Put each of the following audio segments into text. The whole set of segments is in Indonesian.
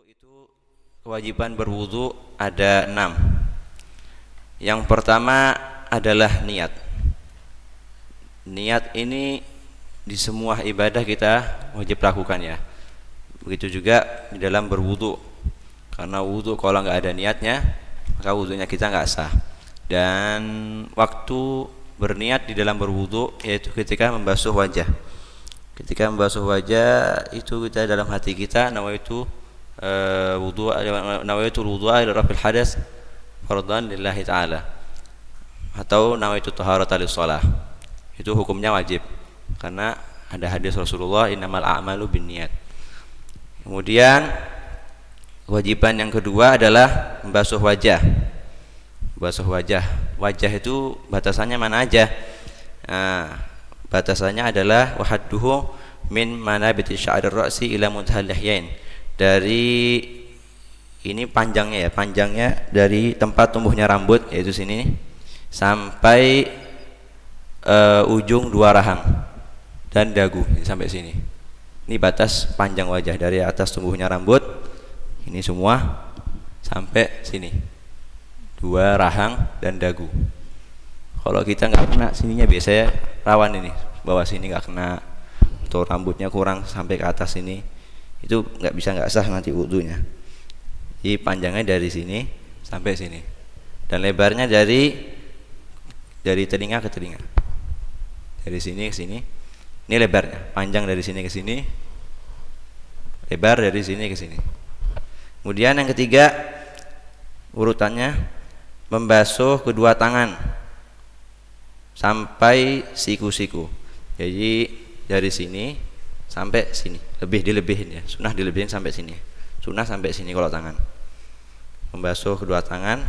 Itu kewajiban berwudu ada 6. Yang pertama adalah niat. Niat ini di semua ibadah kita wajib lakukan ya. Begitu juga di dalam berwudu. Karena wudu kalau nggak ada niatnya, maka wudunya kita nggak sah. Dan waktu berniat di dalam berwudu yaitu ketika membasuh wajah. Ketika membasuh wajah itu kita dalam hati kita nawaitu nawaitu wudu'a ila rafil hadas fardhan lillahi ta'ala atau nawaitu taharata lis-shalah. Itu hukumnya wajib karena ada hadis Rasulullah innamal a'malu binniyat. Kemudian kewajiban yang kedua adalah membasuh wajah. Membasuh wajah. Wajah itu batasannya mana aja? Nah, batasannya adalah wahadduhu min manabiti sya'rir ra'si ila muntahal lihyain. Dari ini panjangnya ya, panjangnya dari tempat tumbuhnya rambut yaitu sini sampai ujung dua rahang dan dagu sampai sini. Ini batas panjang wajah dari atas tumbuhnya rambut ini semua sampai sini. Dua rahang dan dagu. Kalau kita nggak kena sininya biasanya rawan ini, bawah sini nggak kena atau rambutnya kurang sampai ke atas sini. Itu nggak sah nanti wudunya. Jadi panjangnya dari sini sampai sini dan lebarnya dari telinga ke telinga, dari sini ke sini. Ini lebarnya, panjang dari sini ke sini, lebar dari sini ke sini. Kemudian yang ketiga urutannya membasuh kedua tangan sampai siku-siku. Jadi dari sini sampai sini, lebih dilebihin ya, sunnah dilebihin sampai sini, sunnah sampai sini kalau tangan. Membasuh kedua tangan,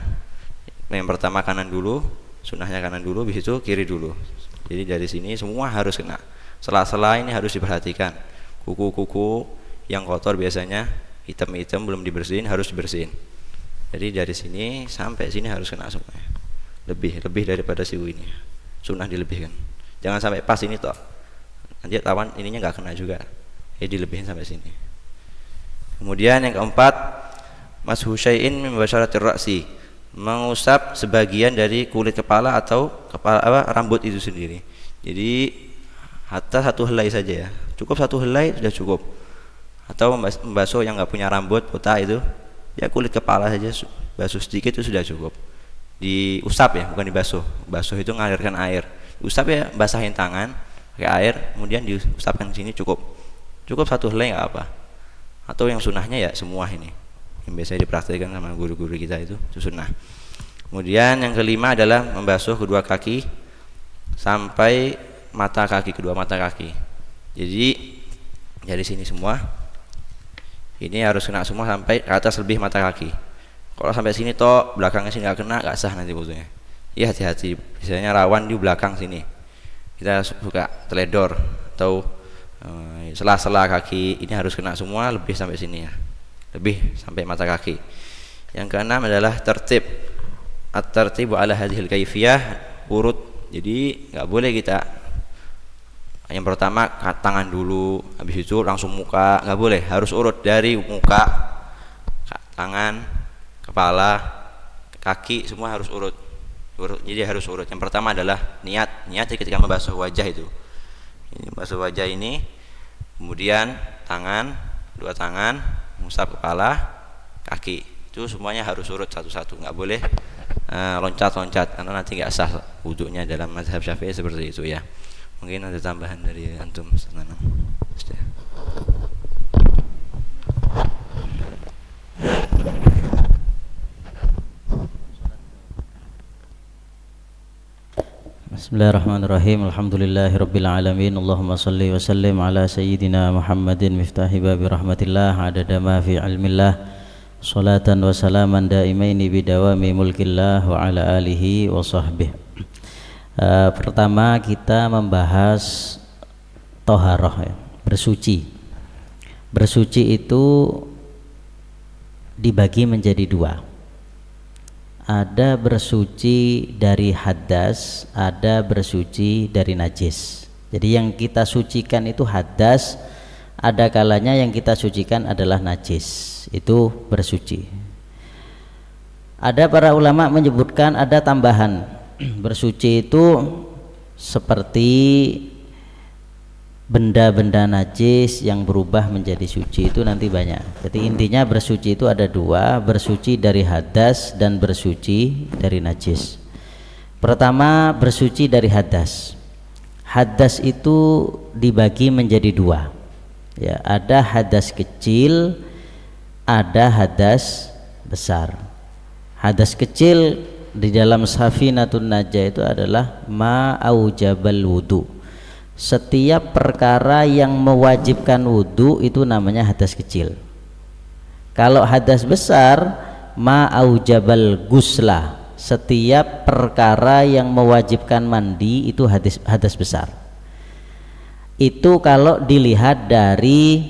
yang pertama kanan dulu, sunnahnya kanan dulu, habis itu kiri dulu. Jadi dari sini semua harus kena. Sela-sela ini harus diperhatikan. Kuku-kuku yang kotor biasanya hitam-hitam belum dibersihin harus dibersihin. Jadi dari sini sampai sini harus kena semuanya. Lebih daripada siku ini, sunnah dilebihkan. Jangan sampai pas ini toh. Nanti tawan ininya nggak kena juga, dilebihin sampai sini. Kemudian yang keempat, mashu syai'in min basyaratir ra'si, mengusap sebagian dari kulit kepala atau rambut itu sendiri. Jadi hatta satu helai saja ya, cukup satu helai sudah cukup. Atau membasuh yang nggak punya rambut botak itu, ya kulit kepala saja, basuh sedikit itu sudah cukup. Diusap ya, bukan dibasuh. Basuh itu mengalirkan air. Usap ya, basahin tangan pakai air, kemudian diusapkan sini cukup satu helai nggak apa. Atau yang sunnahnya ya semua ini yang biasanya dipraktikkan sama guru-guru kita itu sunnah. Kemudian yang kelima adalah membasuh kedua kaki sampai mata kaki, kedua mata kaki. Jadi dari sini semua ini harus kena semua sampai ke atas lebih mata kaki. Kalau sampai sini toh belakangnya sini nggak kena, nggak sah nanti wudunya. Ya hati-hati, biasanya rawan di belakang sini. Kita suka teledor atau sela-sela kaki ini harus kena semua lebih sampai sini ya, lebih sampai mata kaki. Yang keenam adalah tertib, at-tertibu ala hadhil kaifiyah, urut. Jadi nggak boleh kita yang pertama tangan dulu, habis itu langsung muka, nggak boleh, harus urut dari muka, tangan, kepala, kaki, semua harus urut. Jadi harus urut. Yang pertama adalah niat ketika membasuh wajah itu. Ini membasuh wajah ini, kemudian tangan, dua tangan, mengusap kepala, kaki. Itu semuanya harus urut satu-satu, nggak boleh loncat-loncat karena nanti nggak sah wudunya dalam mazhab Syafi'i seperti itu ya. Mungkin ada tambahan dari antum Sananam. Bismillahirrahmanirrahim. Alhamdulillahirabbil alamin. Allahumma shalli wa sallim ala sayyidina Muhammadin miftahi babi rahmatillah adada ma fi ilmillah. Salatan wa salaman daimaini bidawami mulkillah wa ala alihi wa sahbihi. Pertama kita membahas toharoh ya, bersuci. Bersuci itu dibagi menjadi dua. Ada bersuci dari hadas, ada bersuci dari najis. Jadi yang kita sucikan itu hadas ada kalanya yang kita sucikan adalah najis, itu bersuci. Ada para ulama menyebutkan ada tambahan bersuci itu seperti benda-benda najis yang berubah menjadi suci itu nanti banyak. Jadi intinya bersuci itu ada dua, bersuci dari hadas dan bersuci dari najis. Pertama, bersuci dari hadas. Hadas itu dibagi menjadi dua. Ya, ada hadas kecil, ada hadas besar. Hadas kecil di dalam Safinatun Najah itu adalah ma'aujabal wudu. Setiap perkara yang mewajibkan wudu itu namanya hadas kecil. Kalau hadas besar, ma'aujabal guslah. Setiap perkara yang mewajibkan mandi itu hadas besar. Itu kalau dilihat dari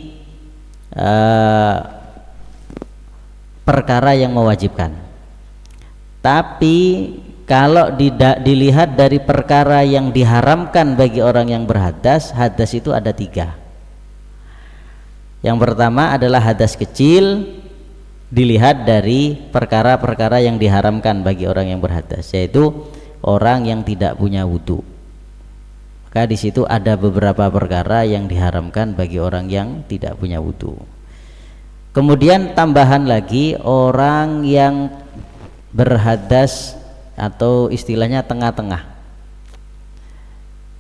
perkara yang mewajibkan. Tapi kalau dilihat dari perkara yang diharamkan bagi orang yang berhadas, hadas itu ada tiga. Yang pertama adalah hadas kecil, dilihat dari perkara-perkara yang diharamkan bagi orang yang berhadas, yaitu orang yang tidak punya wudu. Maka di situ ada beberapa perkara yang diharamkan bagi orang yang tidak punya wudu. Kemudian tambahan lagi orang yang berhadas atau istilahnya tengah-tengah,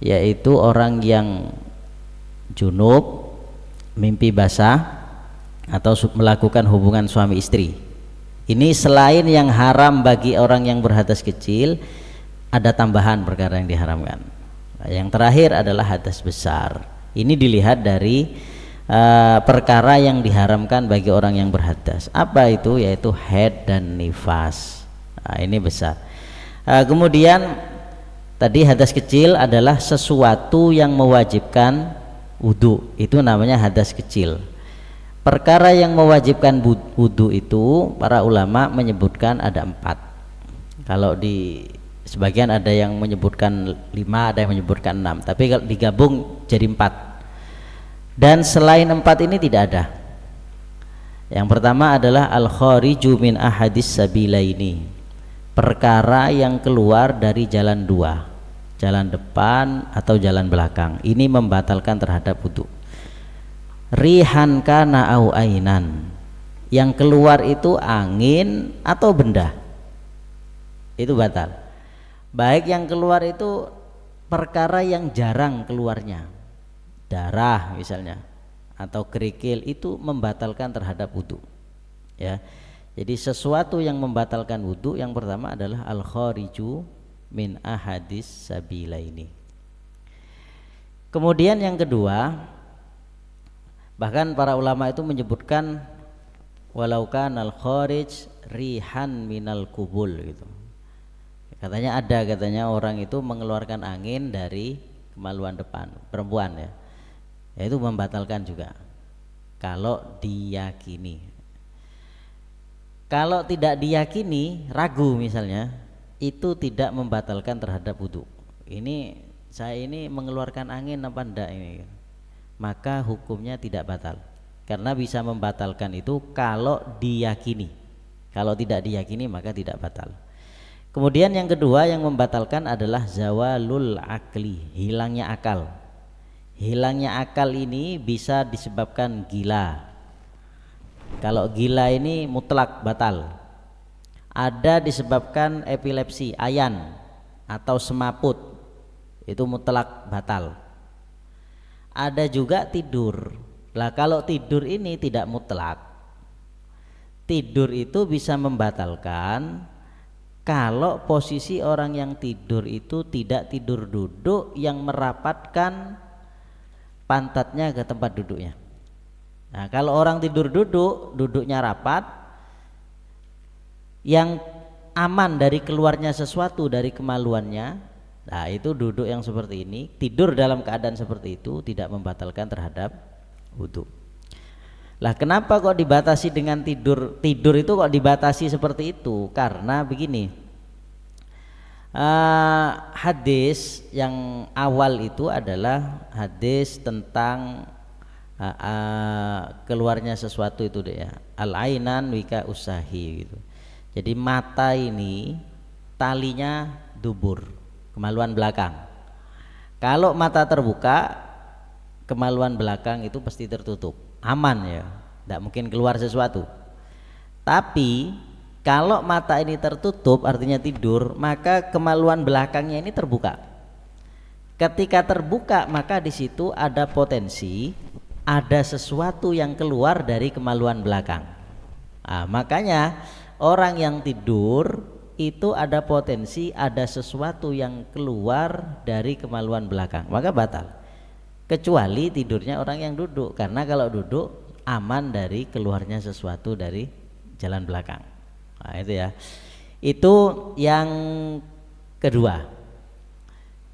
yaitu orang yang junub, mimpi basah, atau melakukan hubungan suami istri. Ini selain yang haram bagi orang yang berhadas kecil, ada tambahan perkara yang diharamkan. Nah, yang terakhir adalah hadas besar. Ini dilihat dari perkara yang diharamkan bagi orang yang berhadas. Apa itu? Yaitu haid dan nifas. Nah, ini besar. Kemudian tadi hadas kecil adalah sesuatu yang mewajibkan wudu, itu namanya hadas kecil. Perkara yang mewajibkan wudu itu para ulama menyebutkan ada 4. Kalau di sebagian ada yang menyebutkan 5, ada yang menyebutkan 6, tapi kalau digabung jadi 4. Dan selain 4 ini tidak ada. Yang pertama adalah al-khariju min ahadis sabilaini, perkara yang keluar dari jalan dua, jalan depan atau jalan belakang. Ini membatalkan terhadap wudu. Rihan kana au ainan, yang keluar itu angin atau benda, itu batal. Baik yang keluar itu perkara yang jarang keluarnya, darah misalnya, atau kerikil, itu membatalkan terhadap wudu. Ya, jadi sesuatu yang membatalkan wudu yang pertama adalah al khariju min ahadis sabilaini. Kemudian yang kedua, bahkan para ulama itu menyebutkan walau kanal kharij rihan minal kubul gitu. Katanya orang itu mengeluarkan angin dari kemaluan depan, perempuan ya. Itu membatalkan juga kalau diyakini. Kalau tidak diyakini, ragu misalnya, itu tidak membatalkan terhadap wudu. Ini saya ini mengeluarkan angin apa enggak ini? Maka hukumnya tidak batal, karena bisa membatalkan itu kalau diyakini. Kalau tidak diyakini maka tidak batal. Kemudian yang kedua yang membatalkan adalah zawalul akli, hilangnya akal. Hilangnya akal ini bisa disebabkan gila. Kalau gila ini mutlak batal. Ada disebabkan epilepsi, ayan atau semaput, itu mutlak batal. Ada juga tidur. Lah kalau tidur ini tidak mutlak. Tidur itu bisa membatalkan kalau posisi orang yang tidur itu tidak tidur duduk yang merapatkan pantatnya ke tempat duduknya. Nah, kalau orang tidur duduk, duduknya rapat, yang aman dari keluarnya sesuatu dari kemaluannya, nah itu duduk yang seperti ini, tidur dalam keadaan seperti itu tidak membatalkan terhadap wudu. Lah kenapa kok dibatasi dengan tidur? Tidur itu kok dibatasi seperti itu? Karena begini, hadis yang awal itu adalah hadis tentang keluarnya sesuatu itu deh ya. Al-ainan wika usahi gitu. Jadi mata ini talinya dubur, kemaluan belakang. Kalau mata terbuka, kemaluan belakang itu pasti tertutup, aman ya, tidak mungkin keluar sesuatu. Tapi kalau mata ini tertutup artinya tidur, maka kemaluan belakangnya ini terbuka. Ketika terbuka maka di situ ada potensi ada sesuatu yang keluar dari kemaluan belakang. Makanya orang yang tidur itu ada potensi ada sesuatu yang keluar dari kemaluan belakang, maka batal. Kecuali tidurnya orang yang duduk, karena kalau duduk aman dari keluarnya sesuatu dari jalan belakang. Itu ya. Itu yang kedua.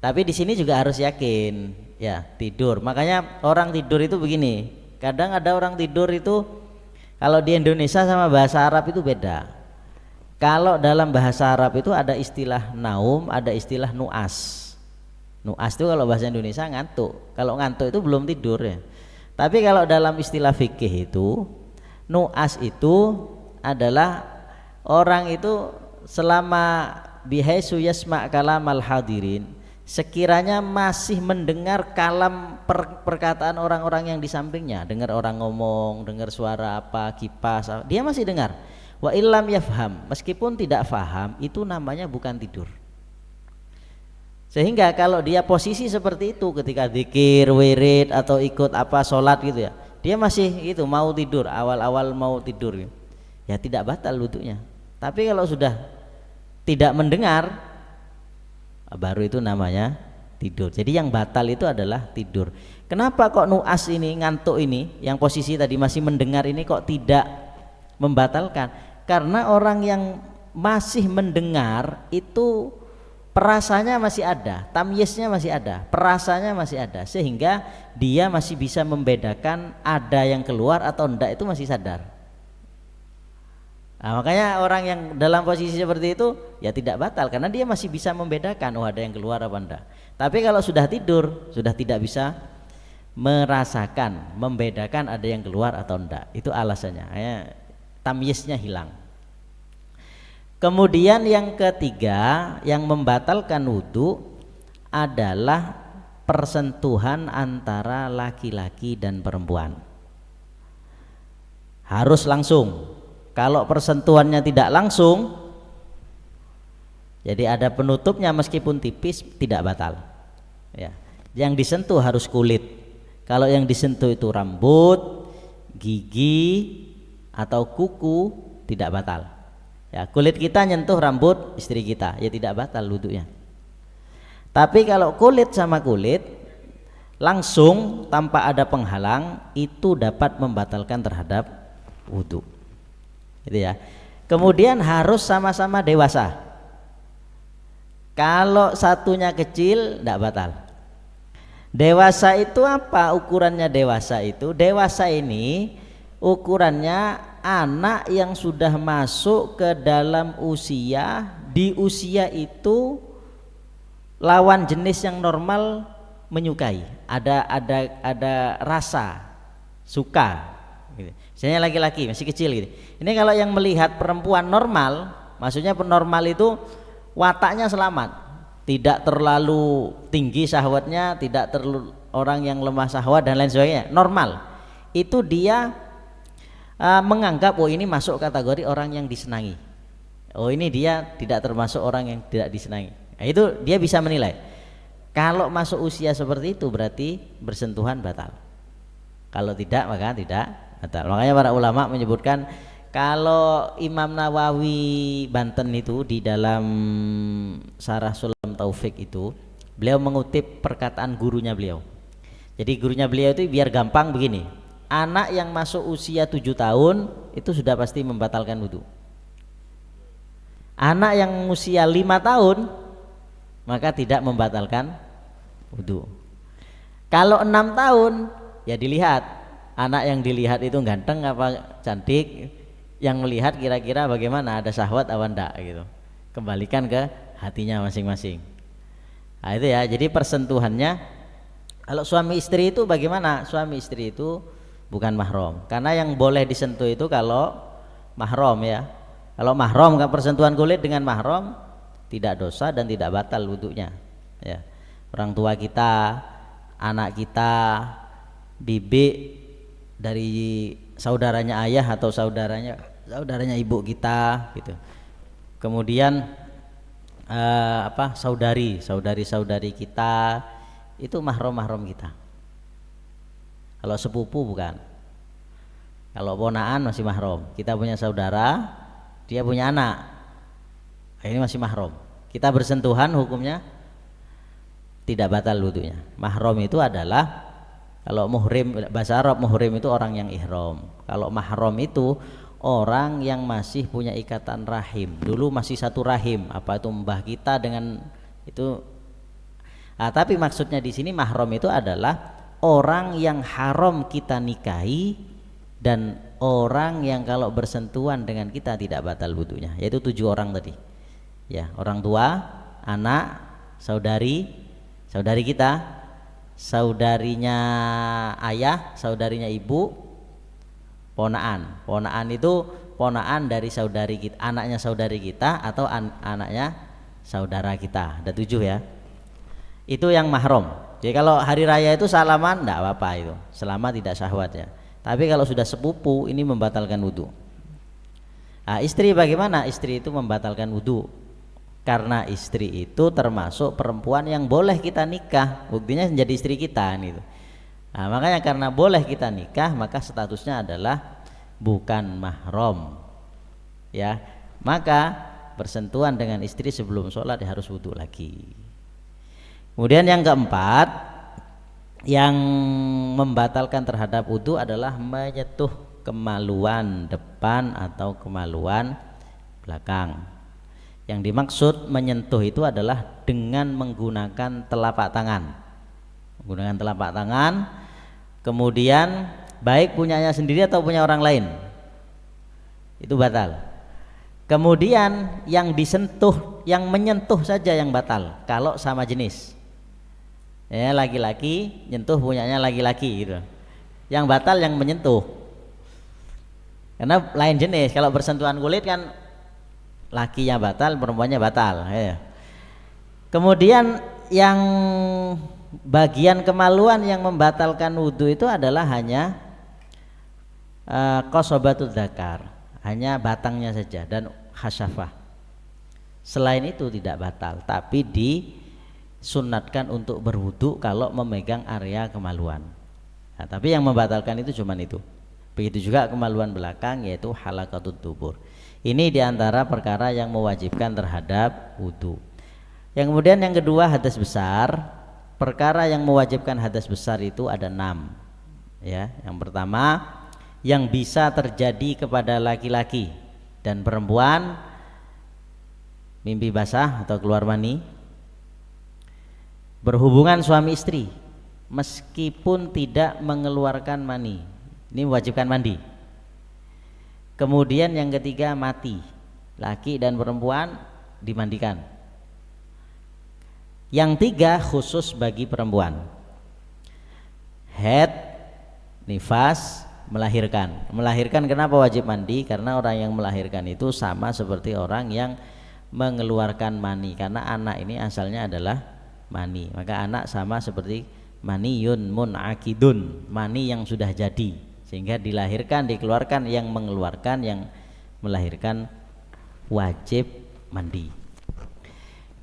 Tapi di sini juga harus yakin ya tidur. Makanya orang tidur itu begini. Kadang ada orang tidur itu kalau di Indonesia sama bahasa Arab itu beda. Kalau dalam bahasa Arab itu ada istilah naum, ada istilah nuas. Nuas itu kalau bahasa Indonesia ngantuk. Kalau ngantuk itu belum tidur ya. Tapi kalau dalam istilah fikih itu nuas itu adalah orang itu selama bihaisu yasma' kalamal hadirin, sekiranya masih mendengar kalam perkataan orang-orang yang di sampingnya, dengar orang ngomong, dengar suara apa, kipas, dia masih dengar. Wa illam yafham, meskipun tidak faham, itu namanya bukan tidur. Sehingga kalau dia posisi seperti itu ketika zikir, wirid atau ikut apa sholat gitu ya, dia masih itu mau tidur, awal-awal mau tidur ya tidak batal wudunya. Tapi kalau sudah tidak mendengar, baru itu namanya tidur. Jadi yang batal itu adalah tidur. Kenapa kok nuas ini, ngantuk ini, yang posisi tadi masih mendengar ini kok tidak membatalkan? Karena orang yang masih mendengar itu perasanya masih ada, tamyiznya masih ada, perasanya masih ada, sehingga dia masih bisa membedakan ada yang keluar atau enggak, itu masih sadar. Makanya orang yang dalam posisi seperti itu ya tidak batal karena dia masih bisa membedakan ada yang keluar apa enggak. Tapi kalau sudah tidur sudah tidak bisa merasakan, membedakan ada yang keluar atau enggak. Itu alasannya. Tamyiznya hilang. Kemudian yang ketiga yang membatalkan wudu adalah persentuhan antara laki-laki dan perempuan. Harus langsung. Kalau persentuhannya tidak langsung, jadi ada penutupnya meskipun tipis, tidak batal. Ya. Yang disentuh harus kulit. Kalau yang disentuh itu rambut, gigi atau kuku, tidak batal. Ya, kulit kita nyentuh rambut istri kita, ya tidak batal wudunya. Tapi kalau kulit sama kulit langsung tanpa ada penghalang, itu dapat membatalkan terhadap wudu. Gitu ya. Kemudian harus sama-sama dewasa. Kalau satunya kecil tidak batal. Dewasa itu apa ukurannya? Dewasa itu, dewasa ini ukurannya anak yang sudah masuk ke dalam usia, di usia itu lawan jenis yang normal menyukai, ada rasa suka gitu. Misalnya laki-laki masih kecil gitu. Ini kalau yang melihat perempuan normal, maksudnya normal itu wataknya selamat, tidak terlalu tinggi syahwatnya, tidak terlalu orang yang lemah syahwat dan lain sebagainya, normal. Itu dia menganggap ini masuk kategori orang yang disenangi. Ini dia tidak termasuk orang yang tidak disenangi. Nah, itu dia bisa menilai. Kalau masuk usia seperti itu berarti bersentuhan batal. Kalau tidak maka tidak batal. Makanya para ulama menyebutkan kalau Imam Nawawi Banten itu di dalam Syarah Sulam Taufik itu beliau mengutip perkataan gurunya beliau. Jadi gurunya beliau itu biar gampang begini. Anak yang masuk usia 7 tahun itu sudah pasti membatalkan wudu. Anak yang usia 5 tahun maka tidak membatalkan wudu. Kalau 6 tahun ya dilihat, anak yang dilihat itu ganteng apa cantik, yang melihat kira-kira bagaimana, ada syahwat apa enggak gitu. Kembalikan ke hatinya masing-masing. Nah, itu ya, jadi persentuhannya Kalau suami istri itu bagaimana? Suami istri itu bukan mahram. Karena yang boleh disentuh itu kalau mahram ya. Kalau mahram, kan persentuhan kulit dengan mahram tidak dosa dan tidak batal wudunya. Ya. Orang tua kita, anak kita, bibi dari saudaranya ayah atau saudaranya ibu kita gitu. Kemudian saudari kita itu mahram kita. Kalau sepupu bukan. Kalau ponaan masih mahram. Kita punya saudara, dia punya anak, ini masih mahram. Kita bersentuhan hukumnya tidak batal wudunya. Mahram itu adalah, kalau muhrim, bahasa Arab muhrim itu orang yang ihram. Kalau mahram itu orang yang masih punya ikatan rahim. Dulu masih satu rahim, apa itu mbah kita dengan itu. Nah, tapi maksudnya di sini mahram itu adalah orang yang haram kita nikahi dan orang yang kalau bersentuhan dengan kita tidak batal wudunya, yaitu 7 orang tadi. Ya, orang tua, anak, saudari kita, saudarinya ayah, saudarinya ibu, ponaan. Ponaan itu ponaan dari saudari kita, anaknya saudari kita atau anaknya saudara kita. Ada 7 ya. Itu yang mahram. Jadi kalau hari raya itu salaman enggak apa-apa itu, selama tidak syahwat ya. Tapi kalau sudah sepupu ini membatalkan wudu. Nah, istri bagaimana? Istri itu membatalkan wudu. Karena istri itu termasuk perempuan yang boleh kita nikah, buktinya menjadi istri kita gitu. Nah, makanya karena boleh kita nikah, maka statusnya adalah bukan mahram. Ya, maka bersentuhan dengan istri sebelum sholat harus wudu lagi. Kemudian yang keempat yang membatalkan terhadap wudu adalah menyentuh kemaluan depan atau kemaluan belakang. Yang dimaksud menyentuh itu adalah dengan menggunakan telapak tangan. Menggunakan telapak tangan, kemudian baik punyanya sendiri atau punya orang lain, itu batal. Kemudian yang disentuh, yang menyentuh saja yang batal kalau sama jenis. Ya, laki-laki nyentuh punyanya laki-laki gitu. Yang batal yang menyentuh. Karena lain jenis. Kalau bersentuhan kulit kan lakinya batal, perempuannya batal. Ya. Kemudian yang bagian kemaluan yang membatalkan wudu itu adalah hanya qasabatul dzakar, hanya batangnya saja dan khasyafah. Selain itu tidak batal, tapi disunatkan untuk berwudu kalau memegang area kemaluan. Nah, tapi yang membatalkan itu cuman itu. Begitu juga kemaluan belakang, yaitu halaqatut dubur. Ini diantara perkara yang mewajibkan terhadap wudu. Yang kemudian yang kedua, hadas besar. Perkara yang mewajibkan hadas besar itu ada 6. Ya, yang pertama yang bisa terjadi kepada laki-laki dan perempuan, mimpi basah atau keluar mani, berhubungan suami istri meskipun tidak mengeluarkan mani, ini mewajibkan mandi. Kemudian yang ketiga mati, laki dan perempuan dimandikan. Yang tiga khusus bagi perempuan, haid, nifas, melahirkan. Melahirkan kenapa wajib mandi? Karena orang yang melahirkan itu sama seperti orang yang mengeluarkan mani, karena anak ini asalnya adalah mani. Maka anak sama seperti maniyun munakidun, mani yang sudah jadi, sehingga dilahirkan, dikeluarkan. Yang mengeluarkan, yang melahirkan wajib mandi.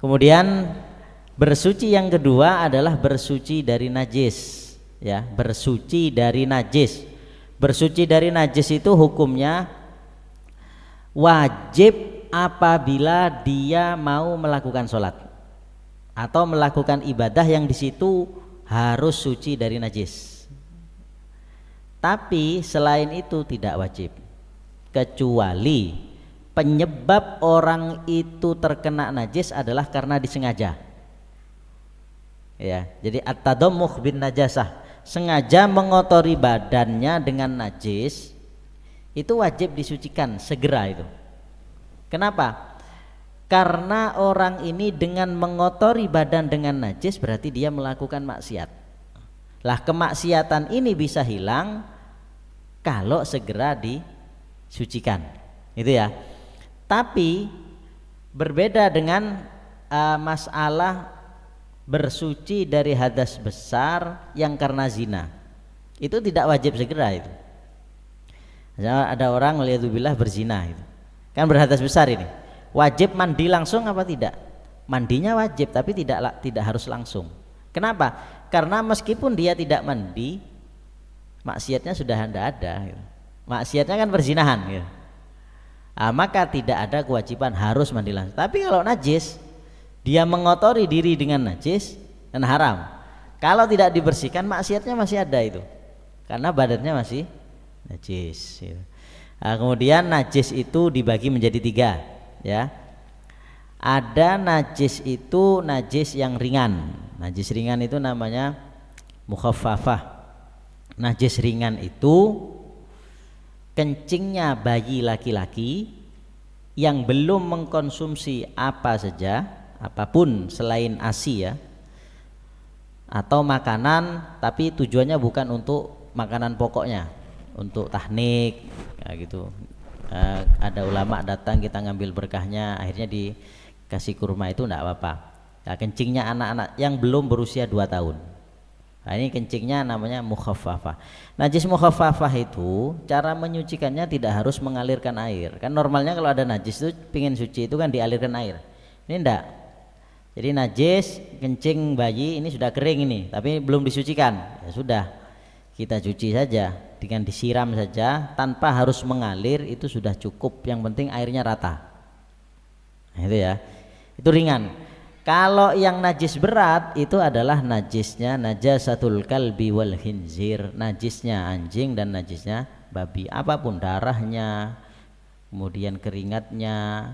Kemudian bersuci yang kedua adalah bersuci dari najis. Ya, bersuci dari najis. Bersuci dari najis itu hukumnya wajib apabila dia mau melakukan sholat atau melakukan ibadah yang di situ harus suci dari najis. Tapi selain itu tidak wajib, kecuali penyebab orang itu terkena najis adalah karena disengaja. Ya, jadi at-tadammuh bin najasah, sengaja mengotori badannya dengan najis, itu wajib disucikan segera itu. Kenapa? Karena orang ini dengan mengotori badan dengan najis berarti dia melakukan maksiat. Lah kemaksiatan ini bisa hilang kalau segera disucikan, itu ya. Tapi berbeda dengan masalah bersuci dari hadas besar yang karena zina. Itu tidak wajib segera itu. Misalnya ada orang waliyadzubillah berzina itu. Kan berhadas besar ini. Wajib mandi langsung apa tidak? Mandinya wajib tapi tidak harus langsung. Kenapa? Karena meskipun dia tidak mandi, maksiatnya sudah tidak ada gitu. Maksiatnya kan perzinahan gitu. Maka tidak ada kewajiban harus mandi langsung. Tapi kalau najis, dia mengotori diri dengan najis dan haram. Kalau tidak dibersihkan maksiatnya masih ada itu. Karena badannya masih najis gitu. Kemudian najis itu dibagi menjadi 3 ya. Ada najis itu najis yang ringan. Najis ringan itu namanya mukhaffafah. Najis ringan itu kencingnya bayi laki-laki yang belum mengkonsumsi apa saja, apapun selain ASI ya, atau makanan tapi tujuannya bukan untuk makanan pokoknya, untuk tahnik kayak gitu. Ada ulama datang, kita ngambil berkahnya, akhirnya dikasih kurma, itu enggak apa-apa. Nah, kencingnya anak-anak yang belum berusia 2 tahun. Nah, ini kencingnya namanya mukhaffafah. Najis mukhaffafah itu cara menyucikannya tidak harus mengalirkan air. Kan normalnya kalau ada najis itu pingin suci itu kan dialirkan air. Ini enggak. Jadi najis kencing bayi ini sudah kering ini, tapi belum disucikan. Ya sudah, kita cuci saja dengan disiram saja tanpa harus mengalir, itu sudah cukup. Yang penting airnya rata. Nah, itu ya. Itu ringan. Kalau yang najis berat itu adalah najisnya najasatul kalbi wal khinzir, najisnya anjing dan najisnya babi. Apapun darahnya, kemudian keringatnya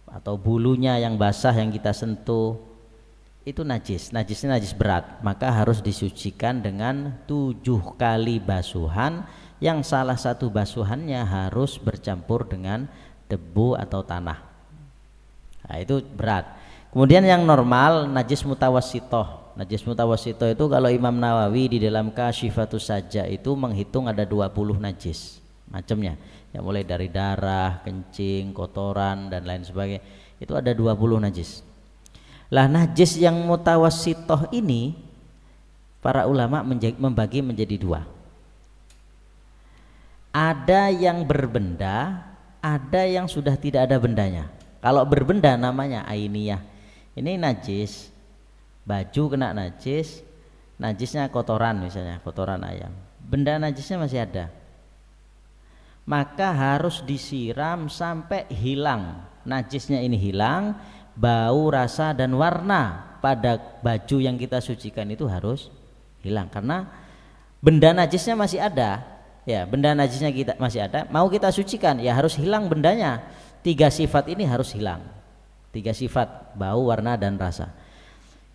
atau bulunya yang basah yang kita sentuh, itu najis. Najisnya najis berat, maka harus disucikan dengan 7 kali basuhan, yang salah satu basuhannya harus bercampur dengan debu atau tanah. Nah, itu berat. Kemudian yang normal najis mutawassithah. Najis mutawassithah itu kalau Imam Nawawi di dalam Kasyifatus Sajja itu menghitung ada 20 najis macamnya. Ya mulai dari darah, kencing, kotoran dan lain sebagainya. Itu ada 20 najis. Lah najis yang mutawassithah ini para ulama membagi menjadi 2. Ada yang berbenda, ada yang sudah tidak ada bendanya. Kalau berbenda namanya ainiyah. Ini najis, baju kena najis, najisnya kotoran misalnya, kotoran ayam, benda najisnya masih ada, maka harus disiram sampai hilang najisnya. Ini hilang, bau, rasa dan warna pada baju yang kita sucikan itu harus hilang, karena benda najisnya masih ada ya. Benda najisnya kita masih ada, mau kita sucikan ya harus hilang bendanya. 3 sifat ini harus hilang. 3 sifat, bau, warna dan rasa.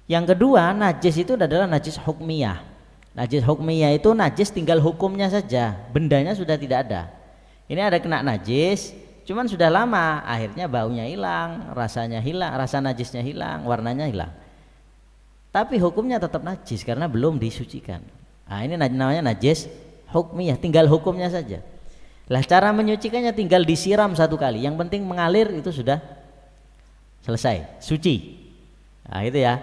Yang kedua, najis itu adalah najis hukmiyah. Najis hukmiyah itu najis tinggal hukumnya saja, bendanya sudah tidak ada. Ini ada kena najis, cuman sudah lama, akhirnya baunya hilang, rasanya hilang, rasa najisnya hilang, warnanya hilang. Tapi hukumnya tetap najis karena belum disucikan. Nah, ini namanya najis hukmiyah, tinggal hukumnya saja. Lah cara menyucikannya tinggal disiram 1 kali, yang penting mengalir itu sudah selesai, suci. Nah, itu ya.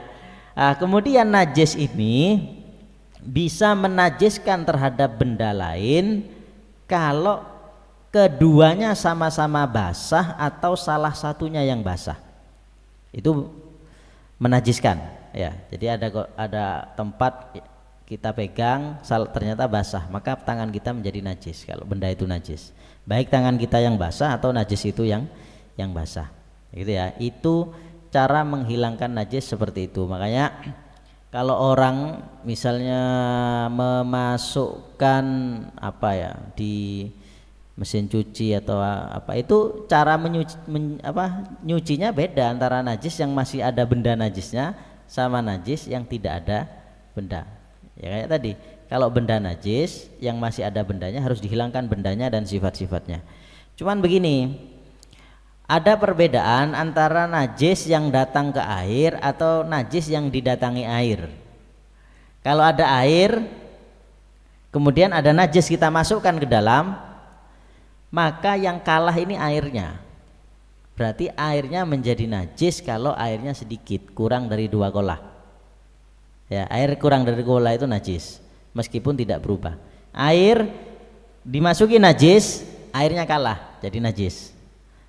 Kemudian najis ini bisa menajiskan terhadap benda lain kalau keduanya sama-sama basah atau salah satunya yang basah. Itu menajiskan ya. Jadi ada tempat kita pegang ternyata basah, maka tangan kita menjadi najis kalau benda itu najis. Baik tangan kita yang basah atau najis itu yang basah. Gitu ya. Itu cara menghilangkan najis seperti itu. Makanya kalau orang misalnya memasukkan apa ya di mesin cuci atau apa, itu cara nyucinya beda antara najis yang masih ada benda najisnya sama najis yang tidak ada benda. Ya kayak tadi, kalau benda najis yang masih ada bendanya harus dihilangkan bendanya dan sifat-sifatnya. Cuman begini, ada perbedaan antara najis yang datang ke air atau najis yang didatangi air. Kalau ada air, kemudian ada najis kita masukkan ke dalam, maka yang kalah ini airnya. Berarti airnya menjadi najis kalau airnya sedikit, kurang dari 2 kolah. Ya, air kurang dari 2 kolah itu najis, meskipun tidak berubah. Air dimasuki najis, airnya kalah, jadi najis.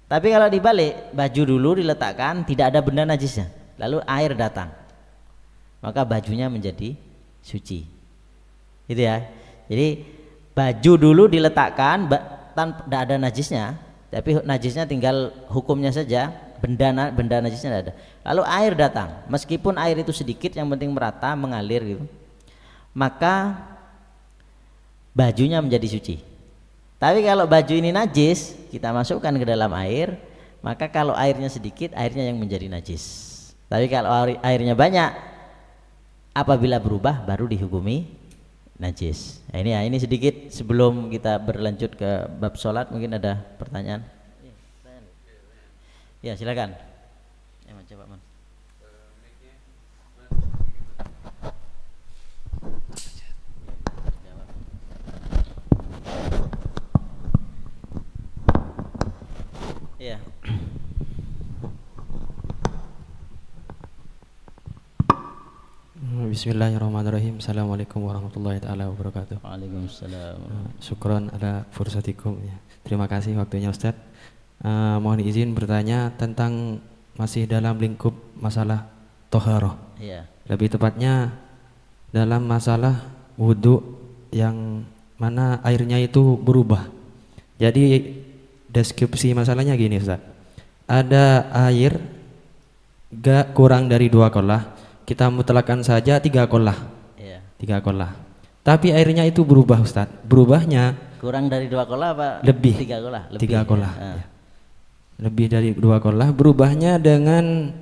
Tapi kalau dibalik, baju dulu diletakkan, tidak ada benda najisnya, lalu air datang, maka bajunya menjadi suci. Gitu ya. Jadi baju dulu diletakkan tidak ada najisnya, tapi najisnya tinggal hukumnya saja, benda najisnya tidak ada. Lalu air datang, meskipun air itu sedikit, yang penting merata mengalir gitu, maka bajunya menjadi suci. Tapi kalau baju ini najis, kita masukkan ke dalam air, maka kalau airnya sedikit, airnya yang menjadi najis. Tapi kalau airnya banyak, apabila berubah baru dihukumi najis. Nah, ini sedikit sebelum kita berlanjut ke bab sholat. Mungkin ada pertanyaan? Ya, silakan. Ya, coba man. Ya. Bismillahirrahmanirrahim. Assalamualaikum warahmatullahi taala wabarakatuh. Waalaikumsalam. Syukron ala fursatikum. Ya. Terima kasih waktunya Ustadz. Mohon izin bertanya tentang masih dalam lingkup masalah toharoh. Iya. Lebih tepatnya dalam masalah wudhu yang mana airnya itu berubah. Jadi deskripsi masalahnya gini Ustadz. Ada air gak kurang dari 2 kolah, kita mutlakkan saja 3 kolah. Iya. 3 kolah. Tapi airnya itu berubah Ustaz. Berubahnya kurang dari 2 kolah apa? Lebih. 3 kolah. 3 kolah. Ya. Ya. Lebih dari 2 kolah. Berubahnya dengan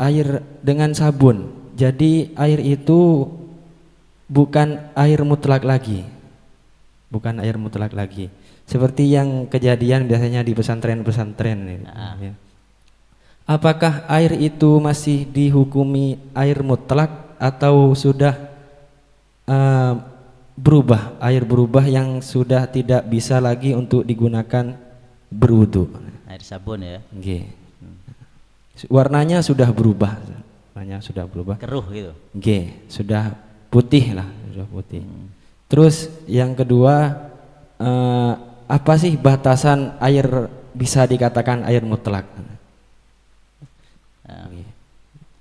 air, dengan sabun. Jadi air itu bukan air mutlak lagi. Bukan air mutlak lagi. Seperti yang kejadian biasanya di pesantren-pesantren. Ya. Apakah air itu masih dihukumi air mutlak atau sudah berubah, air berubah yang sudah tidak bisa lagi untuk digunakan berwudu? Air sabun ya. G. Warnanya sudah berubah. Warnanya sudah berubah. Keruh gitu. G. Sudah putih lah, sudah putih. Terus yang kedua, apa sih batasan air bisa dikatakan air mutlak?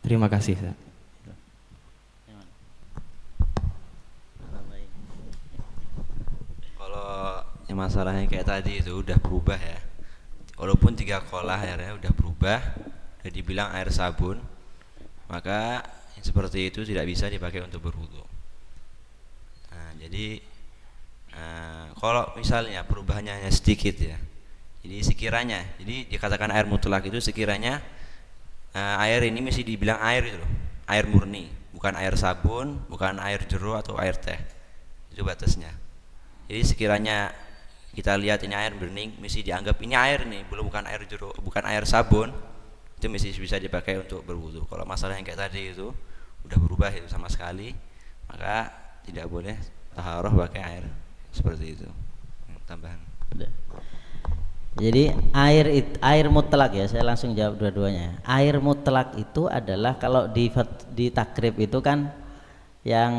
Terima kasih. Kalau yang masalahnya kayak tadi itu udah berubah ya, walaupun 3 kolah airnya udah berubah, udah dibilang air sabun, maka yang seperti itu tidak bisa dipakai untuk berwudu. Nah, jadi kalau misalnya perubahannya hanya sedikit ya, jadi sekiranya, jadi dikatakan air mutlak itu sekiranya air ini mesti dibilang air itu loh, air murni, bukan air sabun, bukan air jeruk atau air teh. Itu batasnya. Jadi sekiranya kita lihat ini air bening, mesti dianggap ini air nih, bukan air jeruk, bukan air sabun, itu mesti bisa dipakai untuk berwudu. Kalau masalah yang kayak tadi itu udah berubah itu sama sekali, maka tidak boleh taharah pakai air seperti itu. Tambahan. Jadi air mutlak ya, saya langsung jawab dua-duanya. Air mutlak itu adalah kalau di takrib itu kan yang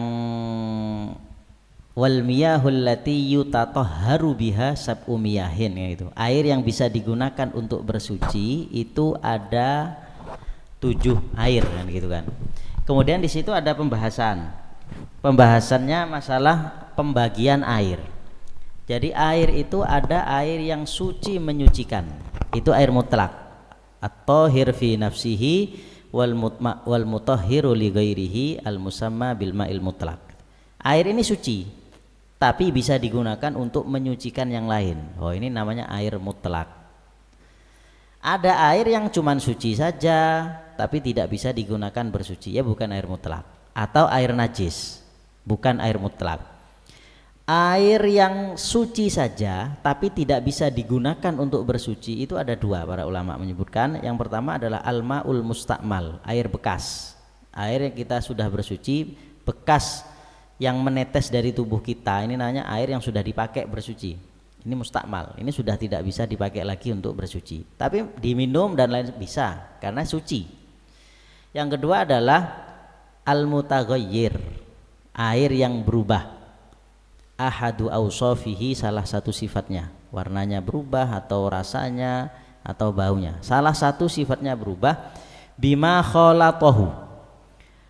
wal miyahul lati yutatahharu biha sab'u miyahin ya, itu. Air yang bisa digunakan untuk bersuci itu ada 7 air kan gitu kan. Kemudian di situ ada pembahasan. Pembahasannya masalah pembagian air. Jadi air itu ada air yang suci menyucikan, itu air mutlak. At-tahhir fi nafsihi wal mutahhiru li ghairihi al musamma bil ma'il mutlak. Air ini suci, tapi bisa digunakan untuk menyucikan yang lain. Oh, ini namanya air mutlak. Ada air yang cuman suci saja, tapi tidak bisa digunakan bersuci, ya bukan air mutlak. Atau air najis, bukan air mutlak. Air yang suci saja tapi tidak bisa digunakan untuk bersuci itu ada 2, para ulama menyebutkan. Yang pertama adalah al-ma'ul mustakmal, air bekas. Air yang kita sudah bersuci bekas yang menetes dari tubuh kita, ini namanya air yang sudah dipakai bersuci. Ini mustakmal, ini sudah tidak bisa dipakai lagi untuk bersuci. Tapi diminum dan lain bisa karena suci. Yang kedua adalah al-mutaghayyir, air yang berubah. Ahadu awsafihi, salah satu sifatnya, warnanya berubah atau rasanya atau baunya. Salah satu sifatnya berubah. Bima khalatahu,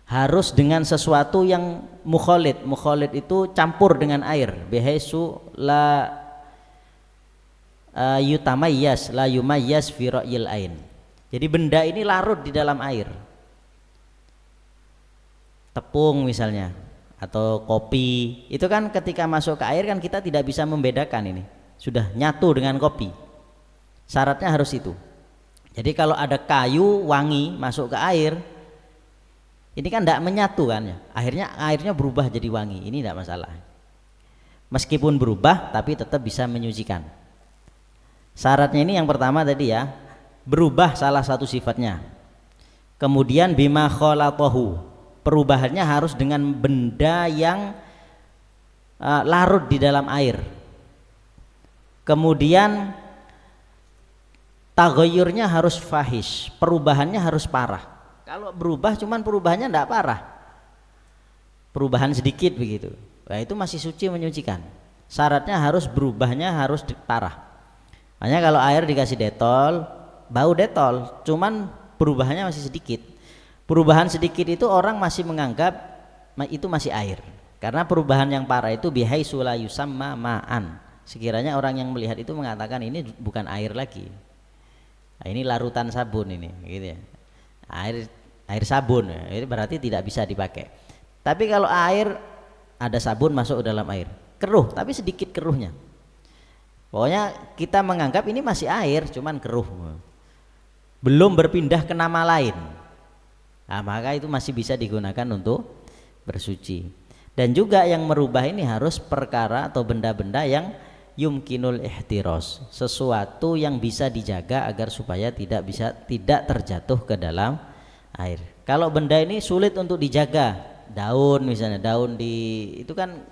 harus dengan sesuatu yang mukhalid. Mukhalid itu campur dengan air. Bihaisu la yutamayyaz, la yumayyaz fi ra'yil ain. Jadi benda ini larut di dalam air. Tepung misalnya atau kopi, itu kan ketika masuk ke air kan kita tidak bisa membedakan, ini sudah nyatu dengan kopi. Syaratnya harus itu. Jadi kalau ada kayu wangi masuk ke air, ini kan tidak menyatu kan ya. Airnya berubah jadi wangi, ini tidak masalah. Meskipun berubah tapi tetap bisa menyucikan. Syaratnya ini yang pertama tadi ya, berubah salah satu sifatnya. Kemudian bima khalatahu, perubahannya harus dengan benda yang larut di dalam air. Kemudian taghayyurnya harus fahish, perubahannya harus parah. Kalau berubah cuman perubahannya tidak parah, perubahan sedikit begitu, nah itu masih suci menyucikan. Syaratnya harus berubahnya harus parah. Makanya kalau air dikasih detol, bau detol, cuman perubahannya masih sedikit. Perubahan sedikit itu orang masih menganggap itu masih air, karena perubahan yang parah itu bihaitsu la yusamma ma'an. Sekiranya orang yang melihat itu mengatakan ini bukan air lagi. Nah, ini larutan sabun ini, gitu ya. Air sabun, ini berarti tidak bisa dipakai. Tapi kalau air ada sabun masuk ke dalam air, keruh tapi sedikit keruhnya. Pokoknya kita menganggap ini masih air, cuman keruh, belum berpindah ke nama lain. Nah, maka itu masih bisa digunakan untuk bersuci. Dan juga yang merubah ini harus perkara atau benda-benda yang yumkinul ihtiros, sesuatu yang bisa dijaga agar supaya tidak terjatuh ke dalam air. Kalau benda ini sulit untuk dijaga, daun misalnya, daun itu kan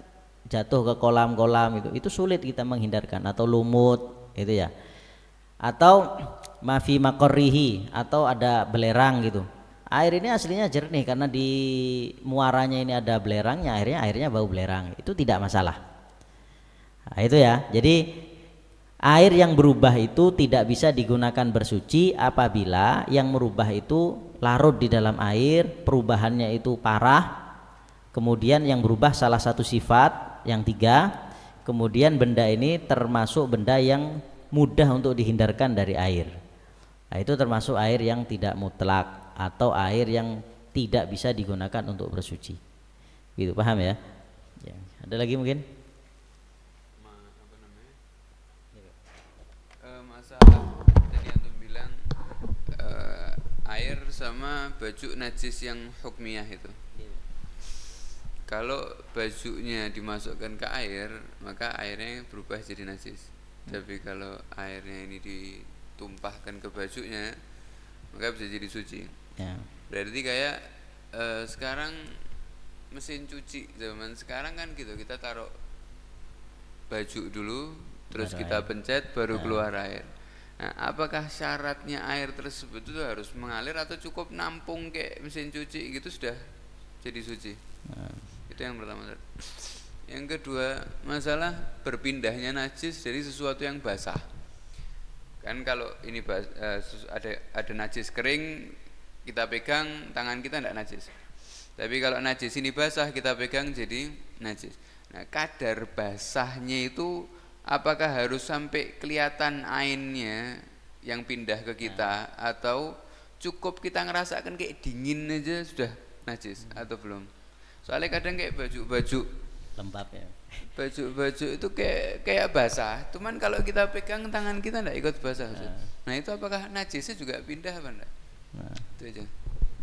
jatuh ke kolam-kolam, itu sulit kita menghindarkan, atau lumut itu ya, atau mafi makorrihi, atau ada belerang gitu. Air ini aslinya jernih karena di muaranya ini ada belerangnya, airnya bau belerang, itu tidak masalah. Nah, itu ya. Jadi air yang berubah itu tidak bisa digunakan bersuci apabila yang merubah itu larut di dalam air, perubahannya itu parah, kemudian yang berubah salah satu sifat, yang tiga, kemudian benda ini termasuk benda yang mudah untuk dihindarkan dari air. Nah, itu termasuk air yang tidak mutlak atau air yang tidak bisa digunakan untuk bersuci. Gitu, paham ya? Ya. Ada lagi mungkin? Masalah tadi antum bilang air sama baju najis yang hukmiyah itu. Kalau bajunya dimasukkan ke air, maka airnya berubah jadi najis. Tapi kalau airnya ini ditumpahkan ke bajunya, maka bisa jadi suci. Ya. Berarti kayak sekarang mesin cuci zaman sekarang kan gitu, kita taruh baju dulu, terus kita pencet baru keluar air. Nah, apakah syaratnya air tersebut itu harus mengalir atau cukup nampung kayak mesin cuci gitu sudah jadi suci? Itu yang pertama. Yang kedua, masalah berpindahnya najis dari sesuatu yang basah. Kan kalau ini ada najis kering, kita pegang, tangan kita tidak najis. Tapi kalau najis ini basah, kita pegang jadi najis. Nah, kadar basahnya itu apakah harus sampai kelihatan ainnya yang pindah ke kita, atau cukup kita ngerasakan kayak dingin aja sudah najis atau belum? Soalnya kadang kayak baju lembab ya. Baju itu kayak basah, cuman kalau kita pegang tangan kita enggak ikut basah. Nah, itu apakah najisnya juga pindah apa enggak? Itu aja.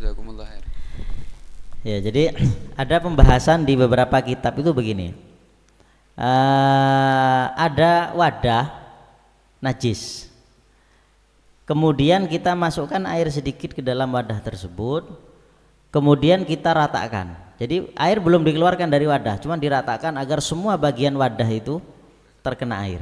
Jazakumullah khair. Ya, jadi ada pembahasan di beberapa kitab itu begini. Ada wadah najis, kemudian kita masukkan air sedikit ke dalam wadah tersebut, kemudian kita ratakan. Jadi air belum dikeluarkan dari wadah, cuma diratakan agar semua bagian wadah itu terkena air.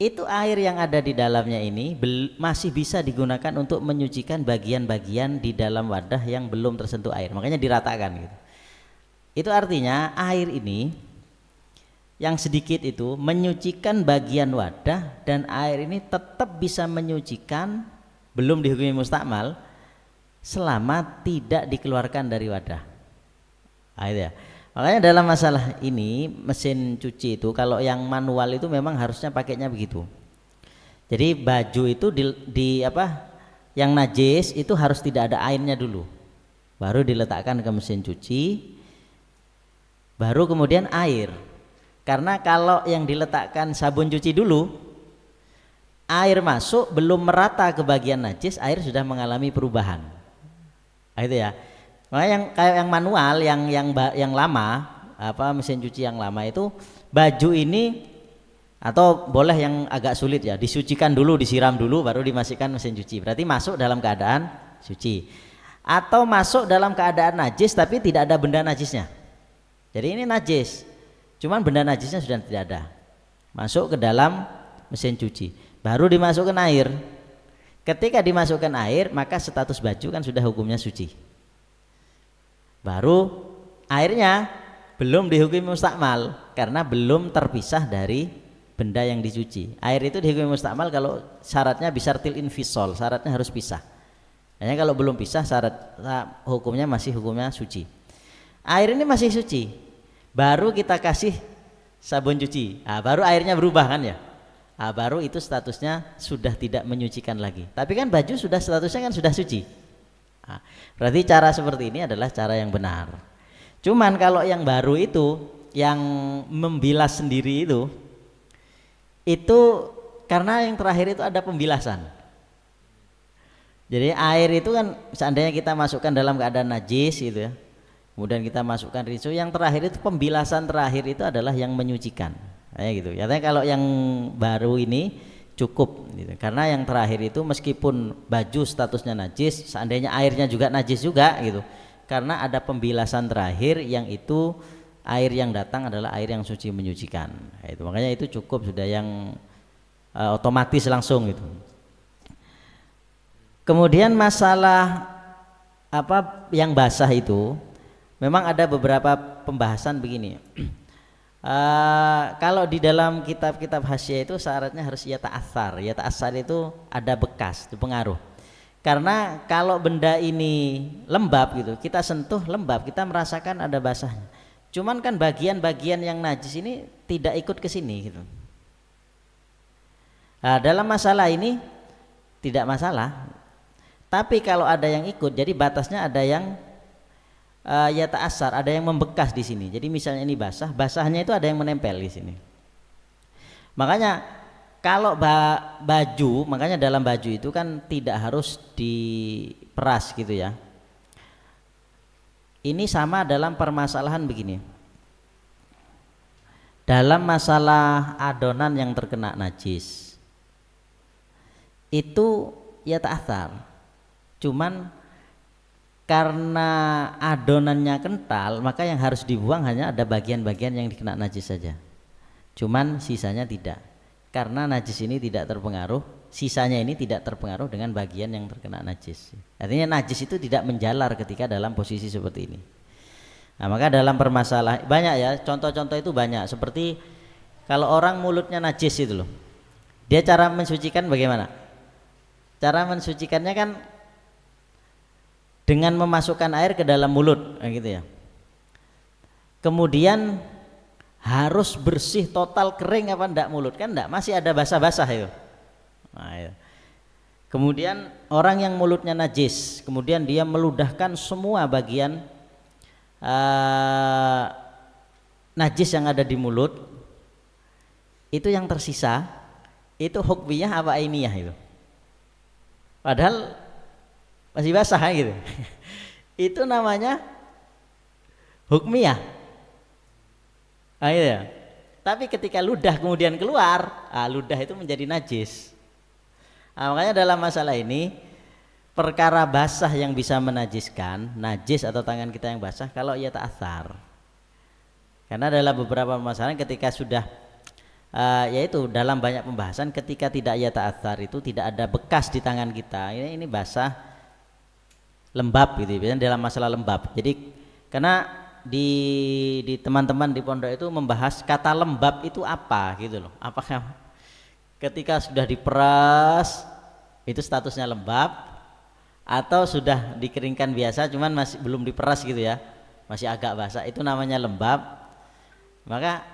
Itu air yang ada di dalamnya ini masih bisa digunakan untuk menyucikan bagian-bagian di dalam wadah yang belum tersentuh air. Makanya diratakan gitu. Itu artinya air ini yang sedikit itu menyucikan bagian wadah, dan air ini tetap bisa menyucikan, belum dihukumi mustakmal selama tidak dikeluarkan dari wadah. Nah, itu ya. Makanya dalam masalah ini mesin cuci itu kalau yang manual itu memang harusnya pakainya begitu. Jadi baju itu yang najis itu harus tidak ada airnya dulu, baru diletakkan ke mesin cuci, baru kemudian air. Karena kalau yang diletakkan sabun cuci dulu, air masuk belum merata ke bagian najis, air sudah mengalami perubahan. Nah, itu ya. Makanya yang kayak yang manual, yang lama, mesin cuci yang lama itu baju ini, atau boleh yang agak sulit ya, disucikan dulu, disiram dulu, baru dimasukkan mesin cuci. Berarti masuk dalam keadaan suci. Atau masuk dalam keadaan najis tapi tidak ada benda najisnya. Jadi ini najis, cuman benda najisnya sudah tidak ada. Masuk ke dalam mesin cuci, baru dimasukkan air. Ketika dimasukkan air, maka status baju kan sudah hukumnya suci. Baru airnya belum dihukumi mustakmal karena belum terpisah dari benda yang dicuci. Air itu dihukumi mustakmal kalau syaratnya bisartil infisol, syaratnya harus pisah. Hanya kalau belum pisah hukumnya masih hukumnya suci. Air ini masih suci, baru kita kasih sabun cuci, baru airnya berubah kan ya. Baru itu statusnya sudah tidak menyucikan lagi. Tapi kan baju sudah statusnya kan sudah suci. Berarti cara seperti ini adalah cara yang benar. Cuman kalau yang baru itu, yang membilas sendiri itu karena yang terakhir itu ada pembilasan. Jadi air itu kan seandainya kita masukkan dalam keadaan najis gitu ya, kemudian kita masukkan rinso, yang terakhir itu pembilasan terakhir itu adalah yang menyucikan, kayak gitu. Katanya kalau yang baru ini cukup gitu. Karena yang terakhir itu meskipun baju statusnya najis, seandainya airnya juga najis juga gitu, karena ada pembilasan terakhir yang itu air yang datang adalah air yang suci menyucikan. Itu makanya itu cukup sudah yang otomatis langsung gitu. Kemudian masalah yang basah itu memang ada beberapa pembahasan begini. Kalau di dalam kitab-kitab hasyiah itu syaratnya harus yata'athar. Yata'athar itu ada bekas, itu pengaruh. Karena kalau benda ini lembab gitu, kita sentuh lembab, kita merasakan ada basahnya. Cuman kan bagian-bagian yang najis ini tidak ikut ke sini gitu. Dalam masalah ini tidak masalah. Tapi kalau ada yang ikut, jadi batasnya ada yang yata'assar, ada yang membekas di sini. Jadi misalnya ini basah, basahnya itu ada yang menempel di sini. Makanya kalau baju, makanya dalam baju itu kan tidak harus diperas gitu ya. Ini sama dalam permasalahan begini. Dalam masalah adonan yang terkena najis, itu yata'athar. Cuman karena adonannya kental, maka yang harus dibuang hanya ada bagian-bagian yang dikena najis saja. Cuman sisanya tidak. Karena najis ini tidak terpengaruh, sisanya ini tidak terpengaruh dengan bagian yang terkena najis. Artinya najis itu tidak menjalar ketika dalam posisi seperti ini. Nah, maka dalam permasalahan banyak ya, contoh-contoh itu banyak. Seperti kalau orang mulutnya najis itu loh, dia cara mensucikan bagaimana? Cara mensucikannya kan dengan memasukkan air ke dalam mulut, gitu ya. Kemudian harus bersih total, kering apa enggak mulut, kan enggak, masih ada basah-basah itu. Nah, ya. Kemudian orang yang mulutnya najis, kemudian dia meludahkan semua bagian najis yang ada di mulut, itu yang tersisa itu hukmiyah apa ainiyah itu? Padahal masih basah gitu. Itu namanya hukmiyah. Gitu ya. Tapi ketika ludah kemudian keluar, ludah itu menjadi najis. Makanya dalam masalah ini perkara basah yang bisa menajiskan, najis atau tangan kita yang basah kalau ia ta'athar. Karena adalah beberapa permasalahan ketika sudah yaitu dalam banyak pembahasan ketika tidak ia ta'athar itu tidak ada bekas di tangan kita. Ini basah lembab gitu biasanya dalam masalah lembab. Jadi karena di teman-teman di pondok itu membahas kata lembab itu apa gitu loh. Apakah ketika sudah diperas itu statusnya lembab atau sudah dikeringkan biasa cuman masih belum diperas gitu ya, masih agak basah, itu namanya lembab. Maka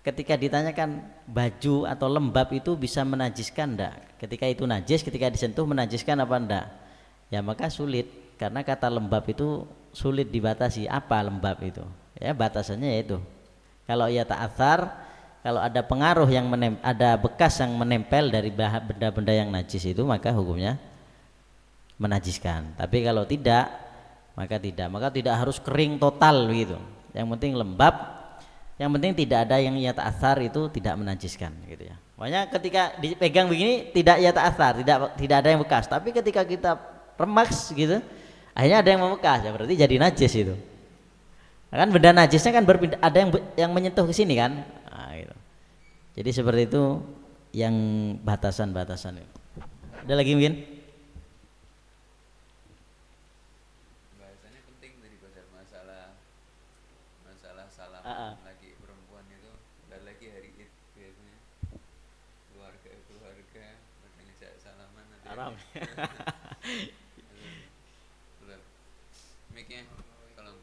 ketika ditanyakan baju atau lembab itu bisa menajiskan enggak, ketika itu najis, ketika disentuh menajiskan apa enggak, ya maka sulit, karena kata lembab itu sulit dibatasi. Apa lembab itu? Ya batasannya yaitu kalau ia ta'athar, kalau ada pengaruh yang ada bekas yang menempel dari benda-benda yang najis itu maka hukumnya menajiskan. Tapi kalau tidak maka tidak harus kering total gitu. Yang penting lembab, yang penting tidak ada yang ia ta'athar, itu tidak menajiskan gitu ya. Makanya ketika dipegang begini tidak ia ta'athar, tidak ada yang bekas. Tapi ketika kita remaks gitu, akhirnya ada yang membekas, ya berarti jadi najis itu. Kan benda najisnya kan berpindah, ada yang menyentuh ke sini kan. Nah, gitu. Jadi seperti itu yang batasan-batasan itu. Ada lagi mungkin? Lagi perempuan itu dan lagi hari Id biasanya keluarga ngejak salaman haram. Mic-nya kalau.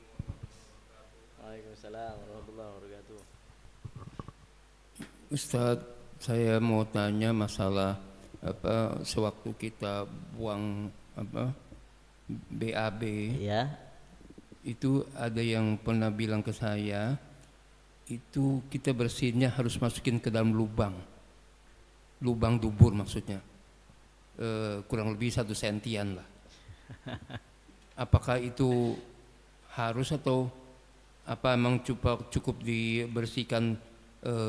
Waalaikumsalam warahmatullahi wabarakatuh. Ustadz, saya mau tanya masalah sewaktu kita buang BAB ya, itu ada yang pernah bilang ke saya itu kita bersihnya harus masukin ke dalam lubang dubur maksudnya, kurang lebih 1 sentian lah. Apakah itu harus atau apa emang cukup dibersihkan